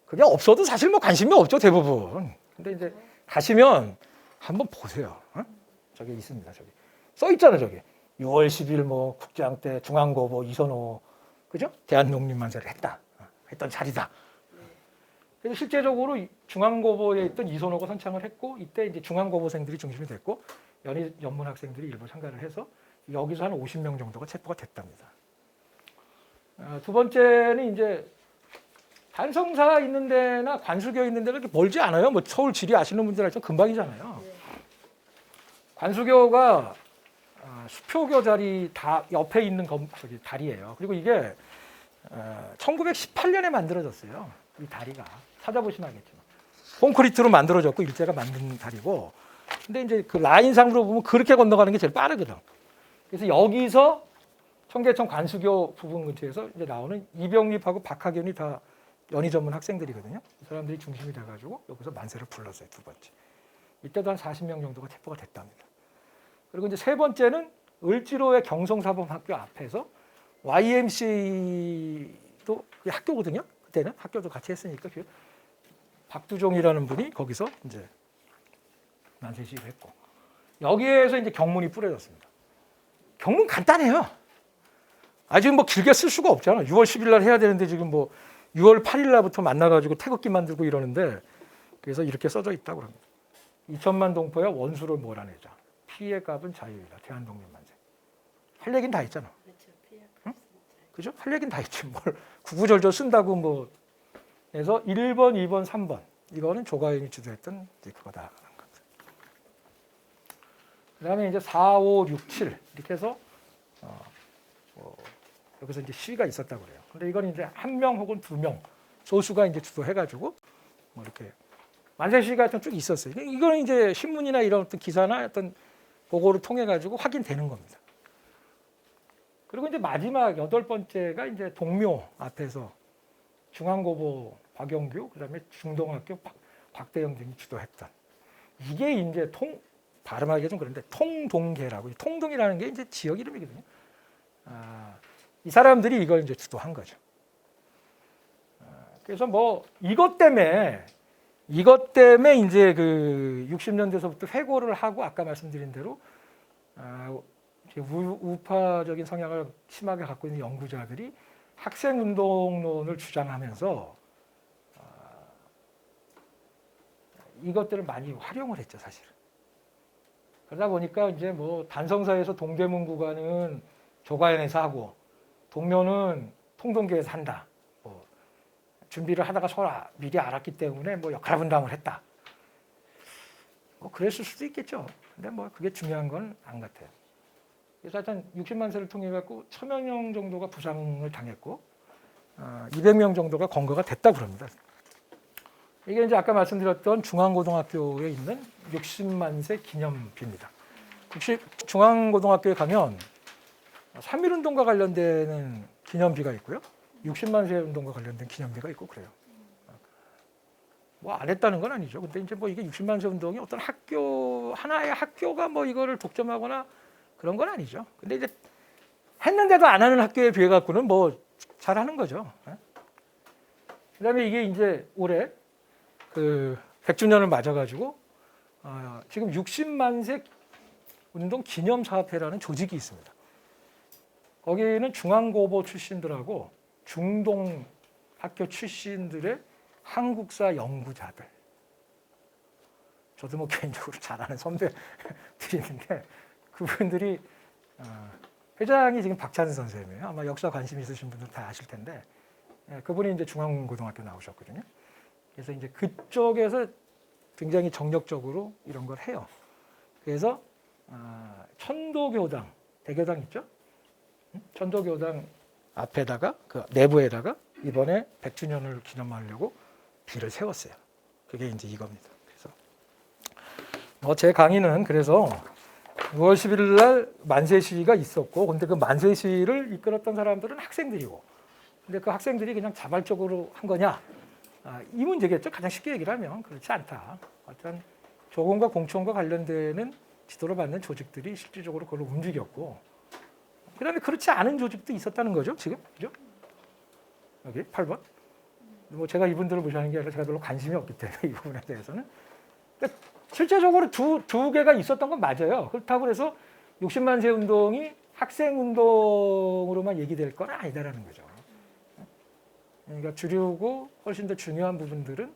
그게 없어도 사실 뭐 관심이 없죠 대부분. 근데 이제 가시면 한번 보세요. 저기 있습니다. 저기 써 있잖아요. 저기 6월 10일 뭐 국장 때 중앙고보 이선호 그죠? 대한독립만세를 했던 자리다. 그래서 실제적으로 중앙고보에 있던 이선호가 선창을 했고 이때 이제 중앙고보생들이 중심이 됐고 연문 학생들이 일부 참가를 해서 여기서 한 50명 정도가 체포가 됐답니다. 두 번째는 이제 단성사 있는 데나 관수교 있는 데가 그렇게 멀지 않아요. 뭐 서울 지리 아시는 분들 알지만 금방이잖아요. 네. 관수교가 수표교 자리 다 옆에 있는 저기 다리예요. 그리고 이게 1918년에 만들어졌어요. 이 다리가 찾아보시면 알겠지만 콘크리트로 만들어졌고 일제가 만든 다리고. 근데 이제 그 라인상으로 보면 그렇게 건너가는 게 제일 빠르거든. 그래서 여기서 청계천 관수교 부분 근처에서 이제 나오는 이병립하고 박학연이 다 연희 전문 학생들이거든요. 이 사람들이 중심이 돼가지고 여기서 만세를 불렀어요. 두 번째. 이때도 한 40명 정도가 체포가 됐답니다. 그리고 이제 세 번째는 을지로의 경성사범학교 앞에서 YMCA도 학교거든요. 그때는 학교도 같이 했으니까 박두종이라는 분이 거기서 이제 만세 시위를 했고 여기에서 이제 경문이 뿌려졌습니다. 경문 간단해요. 지금 뭐 길게 쓸 수가 없잖아. 6월 10일 날 해야 되는데 지금 뭐 6월 8일 날부터 만나가지고 태극기 만들고 이러는데 그래서 이렇게 써져 있다고 합니다. 2천만 동포야 원수를 몰아내자. 피해 값은 자유이다. 대한독립 만세. 할 얘기는 다 있잖아. 그렇죠. 응? 그죠? 할 얘기는 다 있지. 뭘 구구절절 쓴다고 뭐. 그래서 1번, 2번, 3번. 이거는 조가연이 주도했던 이제 그거다. 그다음에 이제 4, 5, 6, 7 이렇게 해서 여기서 이제 시위가 있었다고 그래요. 근데 이건 이제 한 명 혹은 두 명 소수가 이제 주도해가지고 뭐 이렇게 만세 시위가 하여튼 쭉 있었어요. 이거는 이제 신문이나 이런 어떤 기사나 어떤 보고를 통해 가지고 확인되는 겁니다. 그리고 이제 마지막 8번째가 이제 동묘 앞에서 중앙고보 박영규 그다음에 중동학교 곽대영 등이 주도했던 이게 이제 발음하기가 좀 그런데 통동계라고 통동이라는 게 이제 지역 이름이거든요. 이 사람들이 이걸 이제 주도한 거죠. 그래서 뭐 이것 때문에 이제 그 60년대서부터 회고를 하고 아까 말씀드린 대로 우파적인 성향을 심하게 갖고 있는 연구자들이 학생운동론을 주장하면서 이것들을 많이 활용을 했죠, 사실은. 그러다 보니까 이제 뭐 단성사에서 동대문 구간은 조가연에서 하고 동묘는 통동교에서 한다. 뭐 준비를 하다가 서로 미리 알았기 때문에 뭐 역할 분담을 했다. 뭐 그랬을 수도 있겠죠. 근데 뭐 그게 중요한 건 안 같아요. 그래서 하여튼 60만 세를 통해 갖고 1000여 명 정도가 부상을 당했고 200명 정도가 검거가 됐다고 합니다. 이게 이제 아까 말씀드렸던 중앙고등학교에 있는 60만 세 기념비입니다. 혹시 중앙고등학교에 가면 3.1운동과 관련된 기념비가 있고요. 60만 세 운동과 관련된 기념비가 있고 그래요. 뭐 안 했다는 건 아니죠. 근데 이제 뭐 이게 60만 세 운동이 어떤 하나의 학교가 뭐 이거를 독점하거나 그런 건 아니죠. 근데 이제 했는데도 안 하는 학교에 비해 갖고는 뭐 잘하는 거죠. 그다음에 이게 이제 올해 그 100주년을 맞아가지고 지금 60만 세 운동 기념사업회라는 조직이 있습니다. 거기는 중앙고보 출신들하고 중동 학교 출신들의 한국사 연구자들. 저도 뭐 개인적으로 잘 아는 선배들이 있는데 그분들이 회장이 지금 박찬 선생님이에요. 아마 역사 관심 있으신 분들 다 아실 텐데 그분이 이제 중앙고등학교 나오셨거든요. 그래서 이제 그쪽에서 굉장히 정력적으로 이런 걸 해요. 그래서 천도교당, 대교당 있죠? 천도교당 앞에다가 그 내부에다가 이번에 100주년을 기념하려고 비를 세웠어요. 그게 이제 이겁니다. 그래서 제 강의는 그래서 6월 11일 날 만세 시위가 있었고, 근데 그 만세 시위를 이끌었던 사람들은 학생들이고, 근데 그 학생들이 그냥 자발적으로 한 거냐? 이 문제겠죠. 가장 쉽게 얘기를 하면 그렇지 않다. 어떤 조공과 공천과 관련되는 지도를 받는 조직들이 실질적으로 그걸 움직였고, 그다음에 그렇지 않은 조직도 있었다는 거죠. 지금 그죠? 여기 8번. 뭐 제가 이분들을 무시하는 게 아니라 제가 별로 관심이 없기 때문에 이 부분에 대해서는. 그러니까 실제적으로 두 개가 있었던 건 맞아요. 그렇다고 해서 60만 세 운동이 학생 운동으로만 얘기될 건 아니다라는 거죠. 그러니까 주류고 훨씬 더 중요한 부분들은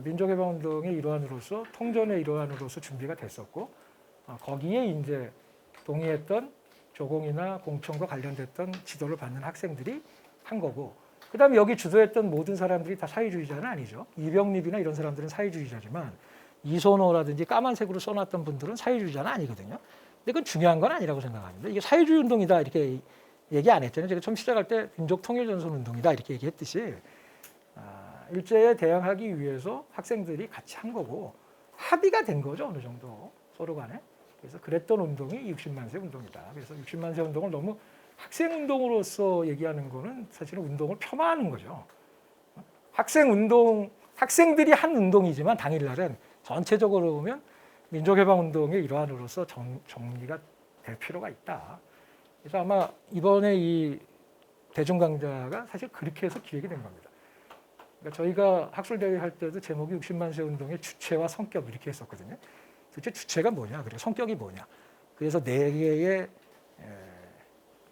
민족해방운동의 일환으로서 통전의 일환으로서 준비가 됐었고 거기에 이제 동의했던 조공이나 공천과 관련됐던 지도를 받는 학생들이 한 거고, 그다음에 여기 주도했던 모든 사람들이 다 사회주의자는 아니죠. 이병립이나 이런 사람들은 사회주의자지만 이선호라든지 까만색으로 써놨던 분들은 사회주의자는 아니거든요. 근데 그건 중요한 건 아니라고 생각합니다. 이게 사회주의 운동이다 이렇게 얘기 안 했잖아요. 제가 처음 시작할 때 민족통일전선 운동이다 이렇게 얘기했듯이 일제에 대항하기 위해서 학생들이 같이 한 거고 합의가 된 거죠. 어느 정도 서로 간에. 그래서 그랬던 운동이 60만 세 운동이다. 그래서 60만 세 운동을 너무 학생 운동으로서 얘기하는 거는 사실은 운동을 폄하하는 거죠. 학생 운동, 학생들이 한 운동이지만 당일날은 전체적으로 보면 민족해방 운동의 일환으로서 정리가 될 필요가 있다. 그래서 아마 이번에 이 대중강좌가 사실 그렇게 해서 기획이 된 겁니다. 그러니까 저희가 학술대회 할 때도 제목이 60만 세 운동의 주체와 성격 이렇게 했었거든요. 도대체 주체가 뭐냐, 그리고 성격이 뭐냐. 그래서 4개의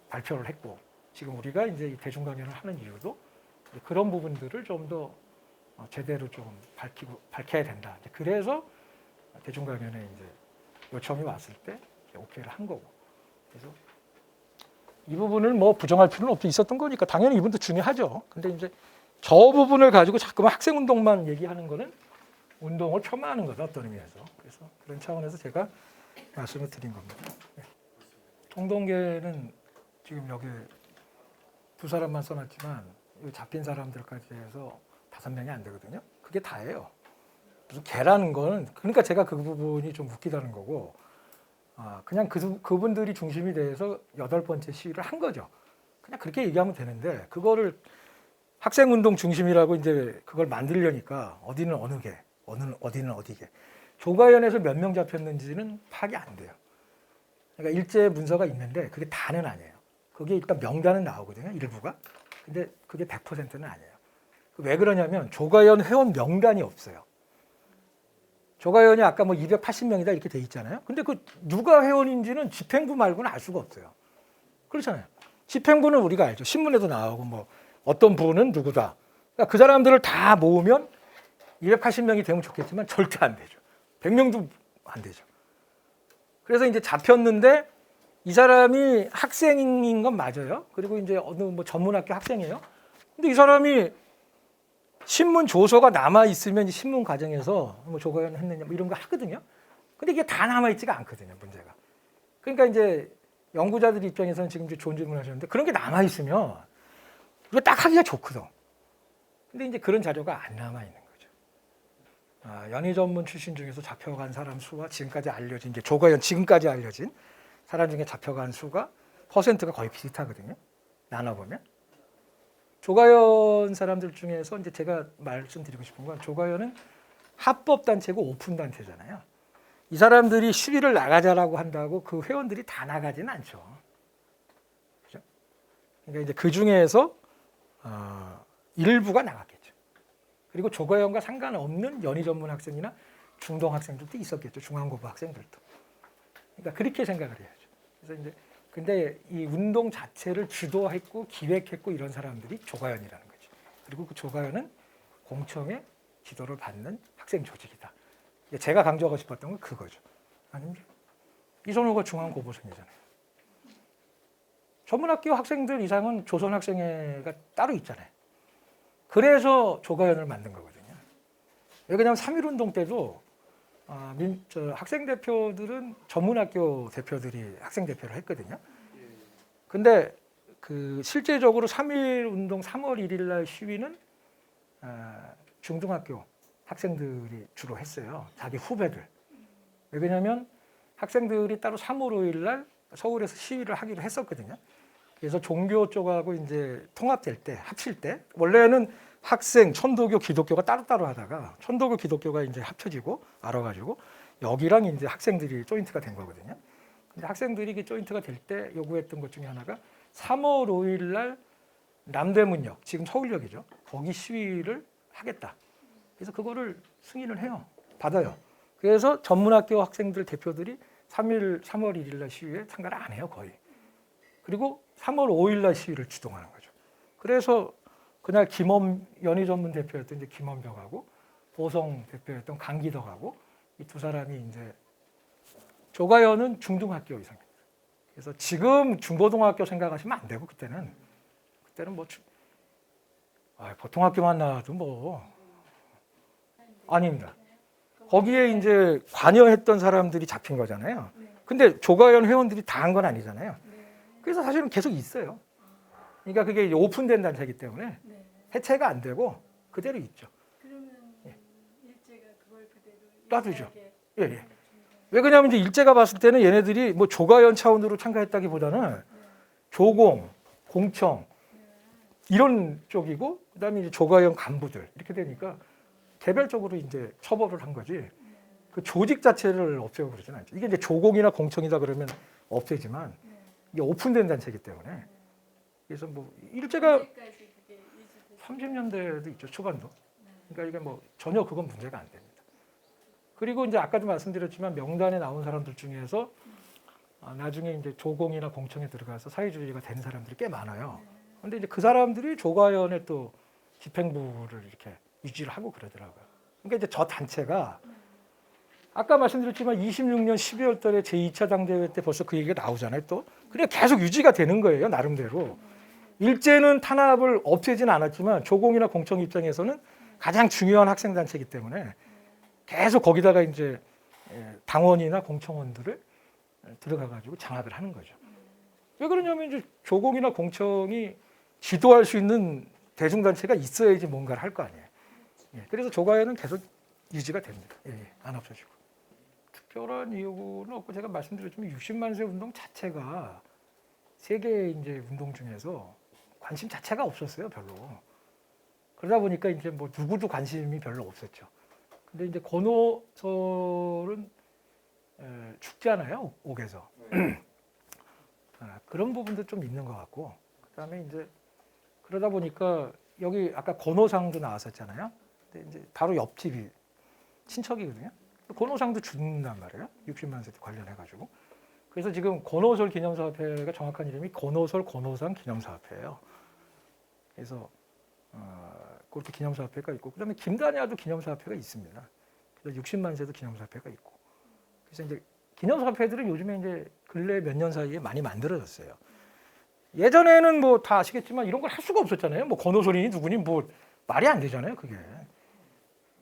발표를 했고, 지금 우리가 이제 이 대중강연을 하는 이유도 그런 부분들을 좀 더 제대로 좀 밝혀야 된다. 그래서 대중강연에 이제 요청이 왔을 때 오케이를 한 거고. 그래서 이 부분을 뭐 부정할 필요는 없죠. 있었던 거니까 당연히 이분도 중요하죠. 근데 이제 저 부분을 가지고 자꾸만 학생 운동만 얘기하는 거는 운동을 폄하하는 거죠. 어떤 의미에서. 그래서 그런 차원에서 제가 말씀을 드린 겁니다. 네. 총동계는 지금 여기 2사람만 써놨지만 이 잡힌 사람들까지 해서 5명이 안 되거든요. 그게 다예요. 무슨 개라는 거는 그러니까 제가 그 부분이 좀 웃기다는 거고 그냥 그분들이 중심이 돼서 8번째 시위를 한 거죠. 그냥 그렇게 얘기하면 되는데 그거를 학생운동 중심이라고 이제 그걸 만들려니까 어디는 어느 개, 어디는 어디 개. 조가연에서 몇 명 잡혔는지는 파악이 안 돼요. 그러니까 일제 문서가 있는데 그게 다는 아니에요. 그게 일단 명단은 나오거든요. 일부가. 근데 그게 100%는 아니에요. 왜 그러냐면 조가연 회원 명단이 없어요. 조가연이 아까 뭐 280명이다 이렇게 돼 있잖아요. 근데 그 누가 회원인지는 집행부 말고는 알 수가 없어요. 그렇잖아요. 집행부는 우리가 알죠. 신문에도 나오고 뭐 어떤 부는 누구다. 그러니까 그 사람들을 다 모으면 280명이 되면 좋겠지만 절대 안 되죠. 100명도 안 되죠. 그래서 이제 잡혔는데 이 사람이 학생인 건 맞아요. 그리고 이제 어느 뭐 전문학교 학생이에요. 근데 이 사람이 신문 조서가 남아 있으면 신문 과정에서 뭐 조가연 했느냐 뭐 이런 거 하거든요. 근데 이게 다 남아 있지가 않거든요. 문제가. 그러니까 이제 연구자들 입장에서는 지금 이제 좋은 질문을 하셨는데 그런 게 남아 있으면 이거 딱 하기가 좋거든. 근데 이제 그런 자료가 안 남아 있는 거죠. 연희 전문 출신 중에서 잡혀간 사람 수와 지금까지 알려진 이제 조가연 지금까지 알려진 사람 중에 잡혀간 수가 퍼센트가 거의 비슷하거든요. 나눠보면. 조가연 사람들 중에서 이제 제가 말씀드리고 싶은 건 조가연은 합법단체고 오픈단체잖아요. 이 사람들이 시위를 나가자라고 한다고 그 회원들이 다 나가지는 않죠. 그죠? 그러니까 이제 그 중에서 일부가 나갔겠죠. 그리고 조가연과 상관없는 연희 전문 학생이나 중동 학생들도 있었겠죠. 중앙고부 학생들도. 그러니까 그렇게 생각을 해야죠. 그래서 이제 근데 이 운동 자체를 주도했고 기획했고 이런 사람들이 조가연이라는 거죠. 그리고 그 조가연은 공청회 지도를 받는 학생 조직이다. 제가 강조하고 싶었던 건 그거죠. 아니면 이선호가 중앙고보생이잖아요. 전문학교 학생들 이상은 조선학생회가 따로 있잖아요. 그래서 조가연을 만든 거거든요. 왜냐하면 3.1운동 때도 학생 대표들은 전문학교 대표들이 학생 대표를 했거든요. 근데 그 실제적으로 3.1운동 3월 1일 날 시위는 중등학교 학생들이 주로 했어요. 자기 후배들. 왜냐하면 학생들이 따로 3월 5일 날 서울에서 시위를 하기로 했었거든요. 그래서 종교 쪽하고 이제 통합될 때, 합칠 때, 원래는 학생, 천도교, 기독교가 따로따로 하다가 천도교, 기독교가 이제 합쳐지고 알아가지고 여기랑 이제 학생들이 조인트가 된 거거든요. 근데 학생들이 그 조인트가 될 때 요구했던 것 중에 하나가 3월 5일 날 남대문역, 지금 서울역이죠. 거기 시위를 하겠다. 그래서 그거를 승인을 해요. 받아요. 그래서 전문학교 학생들 대표들이 3월 1일 날 시위에 참가를 안 해요, 거의. 그리고 3월 5일 날 시위를 주동하는 거죠. 그래서 그날 연희 전문 대표였던 이제 김원벽하고 보성 대표였던 강기덕하고 이 두 사람이 이제 조가연은 중등학교 이상입니다. 그래서 지금 중고등학교 생각하시면 안 되고 그때는 뭐 보통 학교만 나와도 뭐 아닙니다. 거기에 이제 관여했던 사람들이 잡힌 거잖아요. 근데 조가연 회원들이 다 한 건 아니잖아요. 그래서 사실은 계속 있어요. 그러니까 그게 이제 오픈된 단체이기 때문에 해체가 안 되고 그대로 있죠. 그러면 일제가 그걸 그대로 놔두죠. 유지하게 예, 예. 왜 그러냐면 이제 일제가 봤을 때는 얘네들이 뭐 조가연 차원으로 참가했다기보다는 조공, 공청 이런 쪽이고 그다음에 이제 조가연 간부들 이렇게 되니까 개별적으로 이제 처벌을 한 거지. 그 조직 자체를 없애고 그러진 않죠. 이게 이제 조공이나 공청이다 그러면 없애지만 이게 오픈된 단체이기 때문에 그래서 뭐 일제가 언제까지 그게 유지돼요? 30년대도 있죠, 초반도. 그러니까 이게 뭐 전혀 그건 문제가 안 됩니다. 그리고 이제 아까도 말씀드렸지만 명단에 나온 사람들 중에서 나중에 이제 조공이나 공청에 들어가서 사회주의가 된 사람들이 꽤 많아요. 근데 이제 그 사람들이 조가연의 또 집행부를 이렇게 유지를 하고 그러더라고요. 그러니까 이제 저 단체가 아까 말씀드렸지만 26년 12월 달에 제2차 당대회 때 벌써 그 얘기가 나오잖아요, 또. 그러니까 계속 유지가 되는 거예요, 나름대로. 일제는 탄압을 없애지는 않았지만 조공이나 공청 입장에서는 가장 중요한 학생단체이기 때문에 계속 거기다가 이제 당원이나 공청원들을 들어가가지고 장악을 하는 거죠. 왜 그러냐면 이제 조공이나 공청이 지도할 수 있는 대중단체가 있어야지 뭔가를 할 거 아니에요. 그래서 조가연은 계속 유지가 됩니다. 안 없어지고. 특별한 이유는 없고 제가 말씀드렸지만 60만 세 운동 자체가 세계 이제 운동 중에서 관심 자체가 없었어요, 별로. 그러다 보니까 이제 뭐 누구도 관심이 별로 없었죠. 근데 이제 권오설은 죽잖아요, 옥에서. 그런 부분도 좀 있는 것 같고, 그다음에 이제 그러다 보니까 여기 아까 권오상도 나왔었잖아요. 근데 이제 바로 옆집이 친척이거든요. 권오상도 준단 말이에요. 60만 세대 관련해가지고. 그래서 지금 권오설 기념사업회가 정확한 이름이 권오설 권오상 기념사업회예요. 그래서 그렇게 기념사업회가 있고, 그다음에 김다냐도 기념사업회가 있습니다. 그래서 60만 세도 기념사업회가 있고. 그래서 이제 기념사업회들은 요즘에 이제 근래 몇 년 사이에 많이 만들어졌어요. 예전에는 뭐 다 아시겠지만 이런 걸 할 수가 없었잖아요. 뭐 권오설이니 누구니 뭐 말이 안 되잖아요, 그게.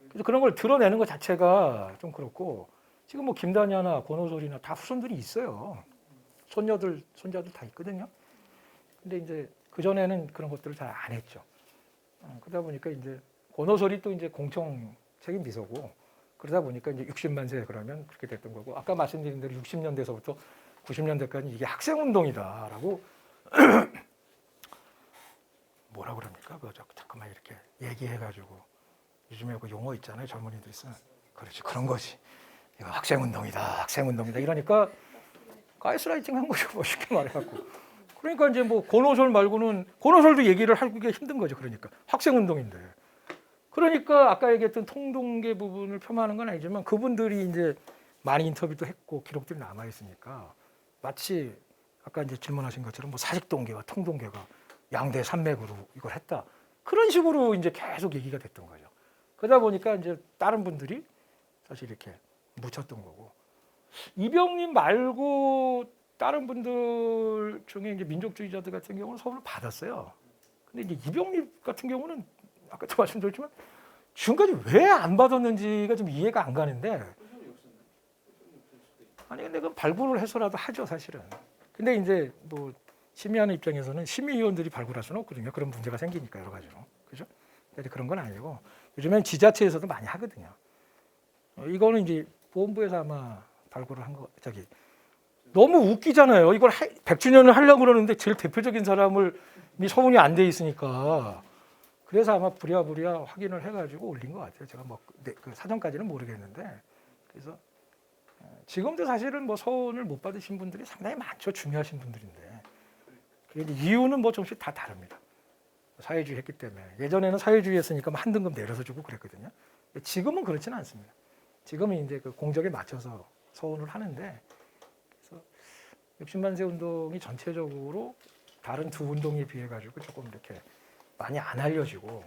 그래서 그런 걸 드러내는 것 자체가 좀 그렇고 지금 뭐 김다냐나 권오설이나 다 후손들이 있어요. 손녀들, 손자들 다 있거든요. 근데 이제 그 전에는 그런 것들을 잘 안 했죠. 그러다 보니까 이제 권오설이 또 이제 공청 책임 비서고 그러다 보니까 이제 60만 세 그러면 그렇게 됐던 거고 아까 말씀드린 대로 60년대에서부터 90년대까지 이게 학생운동이다라고 뭐라 그럽니까? 그 잠깐만 이렇게 얘기해가지고 요즘에 그 용어 있잖아요, 젊은이들이 쓰는. 그렇지, 그런 거지. 이거 학생운동이다, 학생운동이다 이러니까 가스라이팅 한 거죠, 뭐 쉽게 말해갖고. 그러니까 이제 뭐 권오설 말고는 권오설도 얘기를 하기가 힘든 거죠. 그러니까 학생운동인데. 그러니까 아까 얘기했던 통동계 부분을 폄하하는 건 아니지만 그분들이 이제 많이 인터뷰도 했고 기록들이 남아 있으니까 마치 아까 이제 질문하신 것처럼 뭐 사직동계와 통동계가 양대 산맥으로 이걸 했다. 그런 식으로 이제 계속 얘기가 됐던 거죠. 그러다 보니까 이제 다른 분들이 사실 이렇게 묻혔던 거고. 이병님 말고 다른 분들 중에 이제 민족주의자들 같은 경우는 서울을 받았어요. 근데 이제 이병님 같은 경우는 아까도 말씀드렸지만 지금까지 왜 안 받았는지가 좀 이해가 안 가는데. 아니 근데 그 발굴을 해서라도 하죠, 사실은. 근데 이제 뭐 심의하는 입장에서는 심의위원들이 발굴할 수는 없거든요. 그런 문제가 생기니까 여러 가지로. 그죠? 근데 그런 건 아니고 요즘엔 지자체에서도 많이 하거든요. 이거는 이제 보훈부에서 아마 발굴을 한 거, 너무 웃기잖아요. 이걸 100주년을 하려고 그러는데 제일 대표적인 사람을 서문이 안 돼 있으니까. 그래서 아마 부랴부랴 확인을 해가지고 올린 것 같아요. 제가 뭐 그 사전까지는 모르겠는데. 그래서 지금도 사실은 뭐 서훈을 못 받으신 분들이 상당히 많죠. 중요하신 분들인데. 그런데 이유는 뭐 조금씩 다 다릅니다. 사회주의 했기 때문에. 예전에는 사회주의 했으니까 뭐 한 등급 내려서 주고 그랬거든요. 지금은 그렇지는 않습니다. 지금은 이제 그 공적에 맞춰서 서훈을 하는데, 그래서 60만 세 운동이 전체적으로 다른 두 운동에 비해 가지고 조금 이렇게 많이 안 알려지고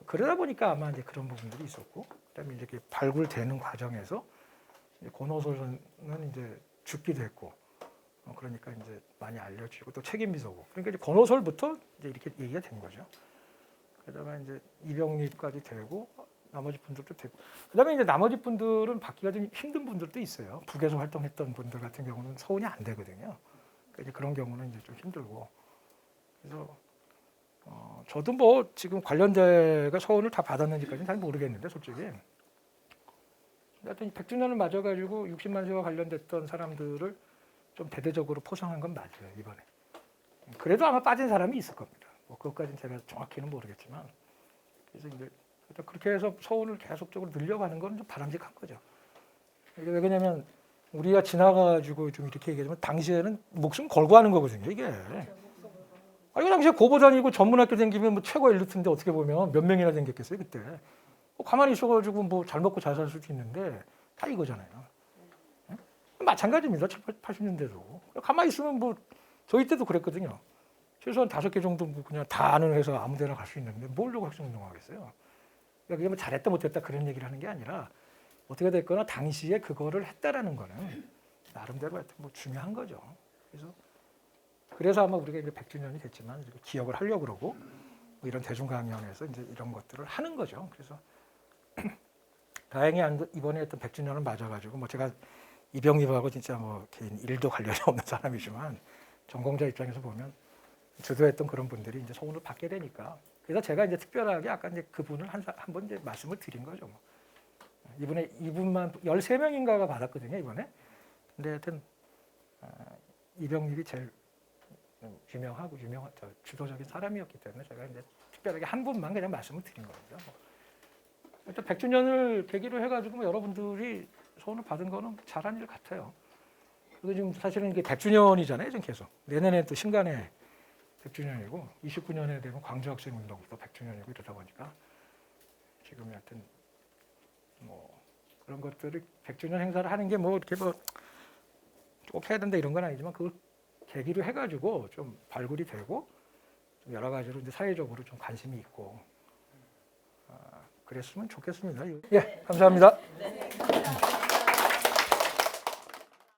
그러다 보니까 아마 이제 그런 부분들이 있었고, 그다음에 이제 발굴되는 과정에서 권오설은 이제 죽기도 했고, 그러니까 이제 많이 알려지고 또 책임비서고, 그러니까 이제 권오설부터 이제 이렇게 얘기가 된 거죠. 그다음에 이제 이병립까지 되고 나머지 분들도 되고 그다음에 이제 나머지 분들은 받기가 좀 힘든 분들도 있어요. 북에서 활동했던 분들 같은 경우는 서운이 안 되거든요. 그러니까 이제 그런 경우는 이제 좀 힘들고 그래서 저도 뭐 지금 관련자가 서운을 다 받았는지까지는 잘 모르겠는데 솔직히 하여튼 100주년을 맞아가지고 60만 세와 관련됐던 사람들을 좀 대대적으로 포상한 건 맞아요 이번에. 그래도 아마 빠진 사람이 있을 겁니다. 뭐 그것까지는 제가 정확히는 모르겠지만 그래서 이제 그렇게 해서 서울을 계속적으로 늘려가는 건 좀 바람직한 거죠. 이게 왜 그러냐면 우리가 지나가지고 좀 이렇게 얘기하자면 당시에는 목숨 걸고 하는 거거든요 이게. 아니 당시에 고보 다니고 전문학교 다니면 뭐 최고 엘리트인데 어떻게 보면 몇 명이나 생겼겠어요 그때. 뭐 가만히 있어가지고 뭐 잘 먹고 잘 살 수도 있는데 다 이거잖아요. 응? 마찬가지입니다. 80년대도 가만히 있으면 뭐 저희 때도 그랬거든요. 최소한 5개 정도 뭐 그냥 다 아는 회사 아무데나 갈 수 있는데 뭘로 학생운동하겠어요. 그게 뭐 잘했다 못했다 그런 얘기를 하는 게 아니라 어떻게 됐거나 당시에 그거를 했다라는 거는 나름대로 하여튼 뭐 중요한 거죠. 그래서 아마 우리가 이제 100주년이 됐지만 기억을 하려고 그러고 뭐 이런 대중강연에서 이제 이런 것들을 하는 거죠. 그래서 다행히 이번에 했던 100주년을 맞아가지고 뭐 제가 이병립하고 진짜 뭐 개인 일도 관련이 없는 사람이지만 전공자 입장에서 보면 주도했던 그런 분들이 이제 소원을 받게 되니까 그래서 제가 이제 특별하게 아까 이제 그분을 한번 이제 말씀을 드린 거죠. 뭐. 이분만 13명인가가 받았거든요 이번에. 근데 하여튼 이병립이 제일 유명하고 주도적인 사람이었기 때문에 제가 이제 특별하게 한 분만 그냥 말씀을 드린 거죠. 일단 100주년을 계기로 해가지고 뭐 여러분들이 소원을 받은 거는 잘한 일 같아요. 그리고 지금 사실은 이게 100주년이잖아요, 지금 계속. 내년에 또 신간의 100주년이고 29년에 되면 광주학생운동도 100주년이고 이러다 보니까 지금 하여튼 뭐 그런 것들을 100주년 행사를 하는 게 뭐 이렇게 뭐 꼭 해야 된다 이런 건 아니지만 그걸 계기로 해가지고 좀 발굴이 되고 좀 여러 가지로 이제 사회적으로 좀 관심이 있고 그랬으면 좋겠습니다. 예, 감사합니다.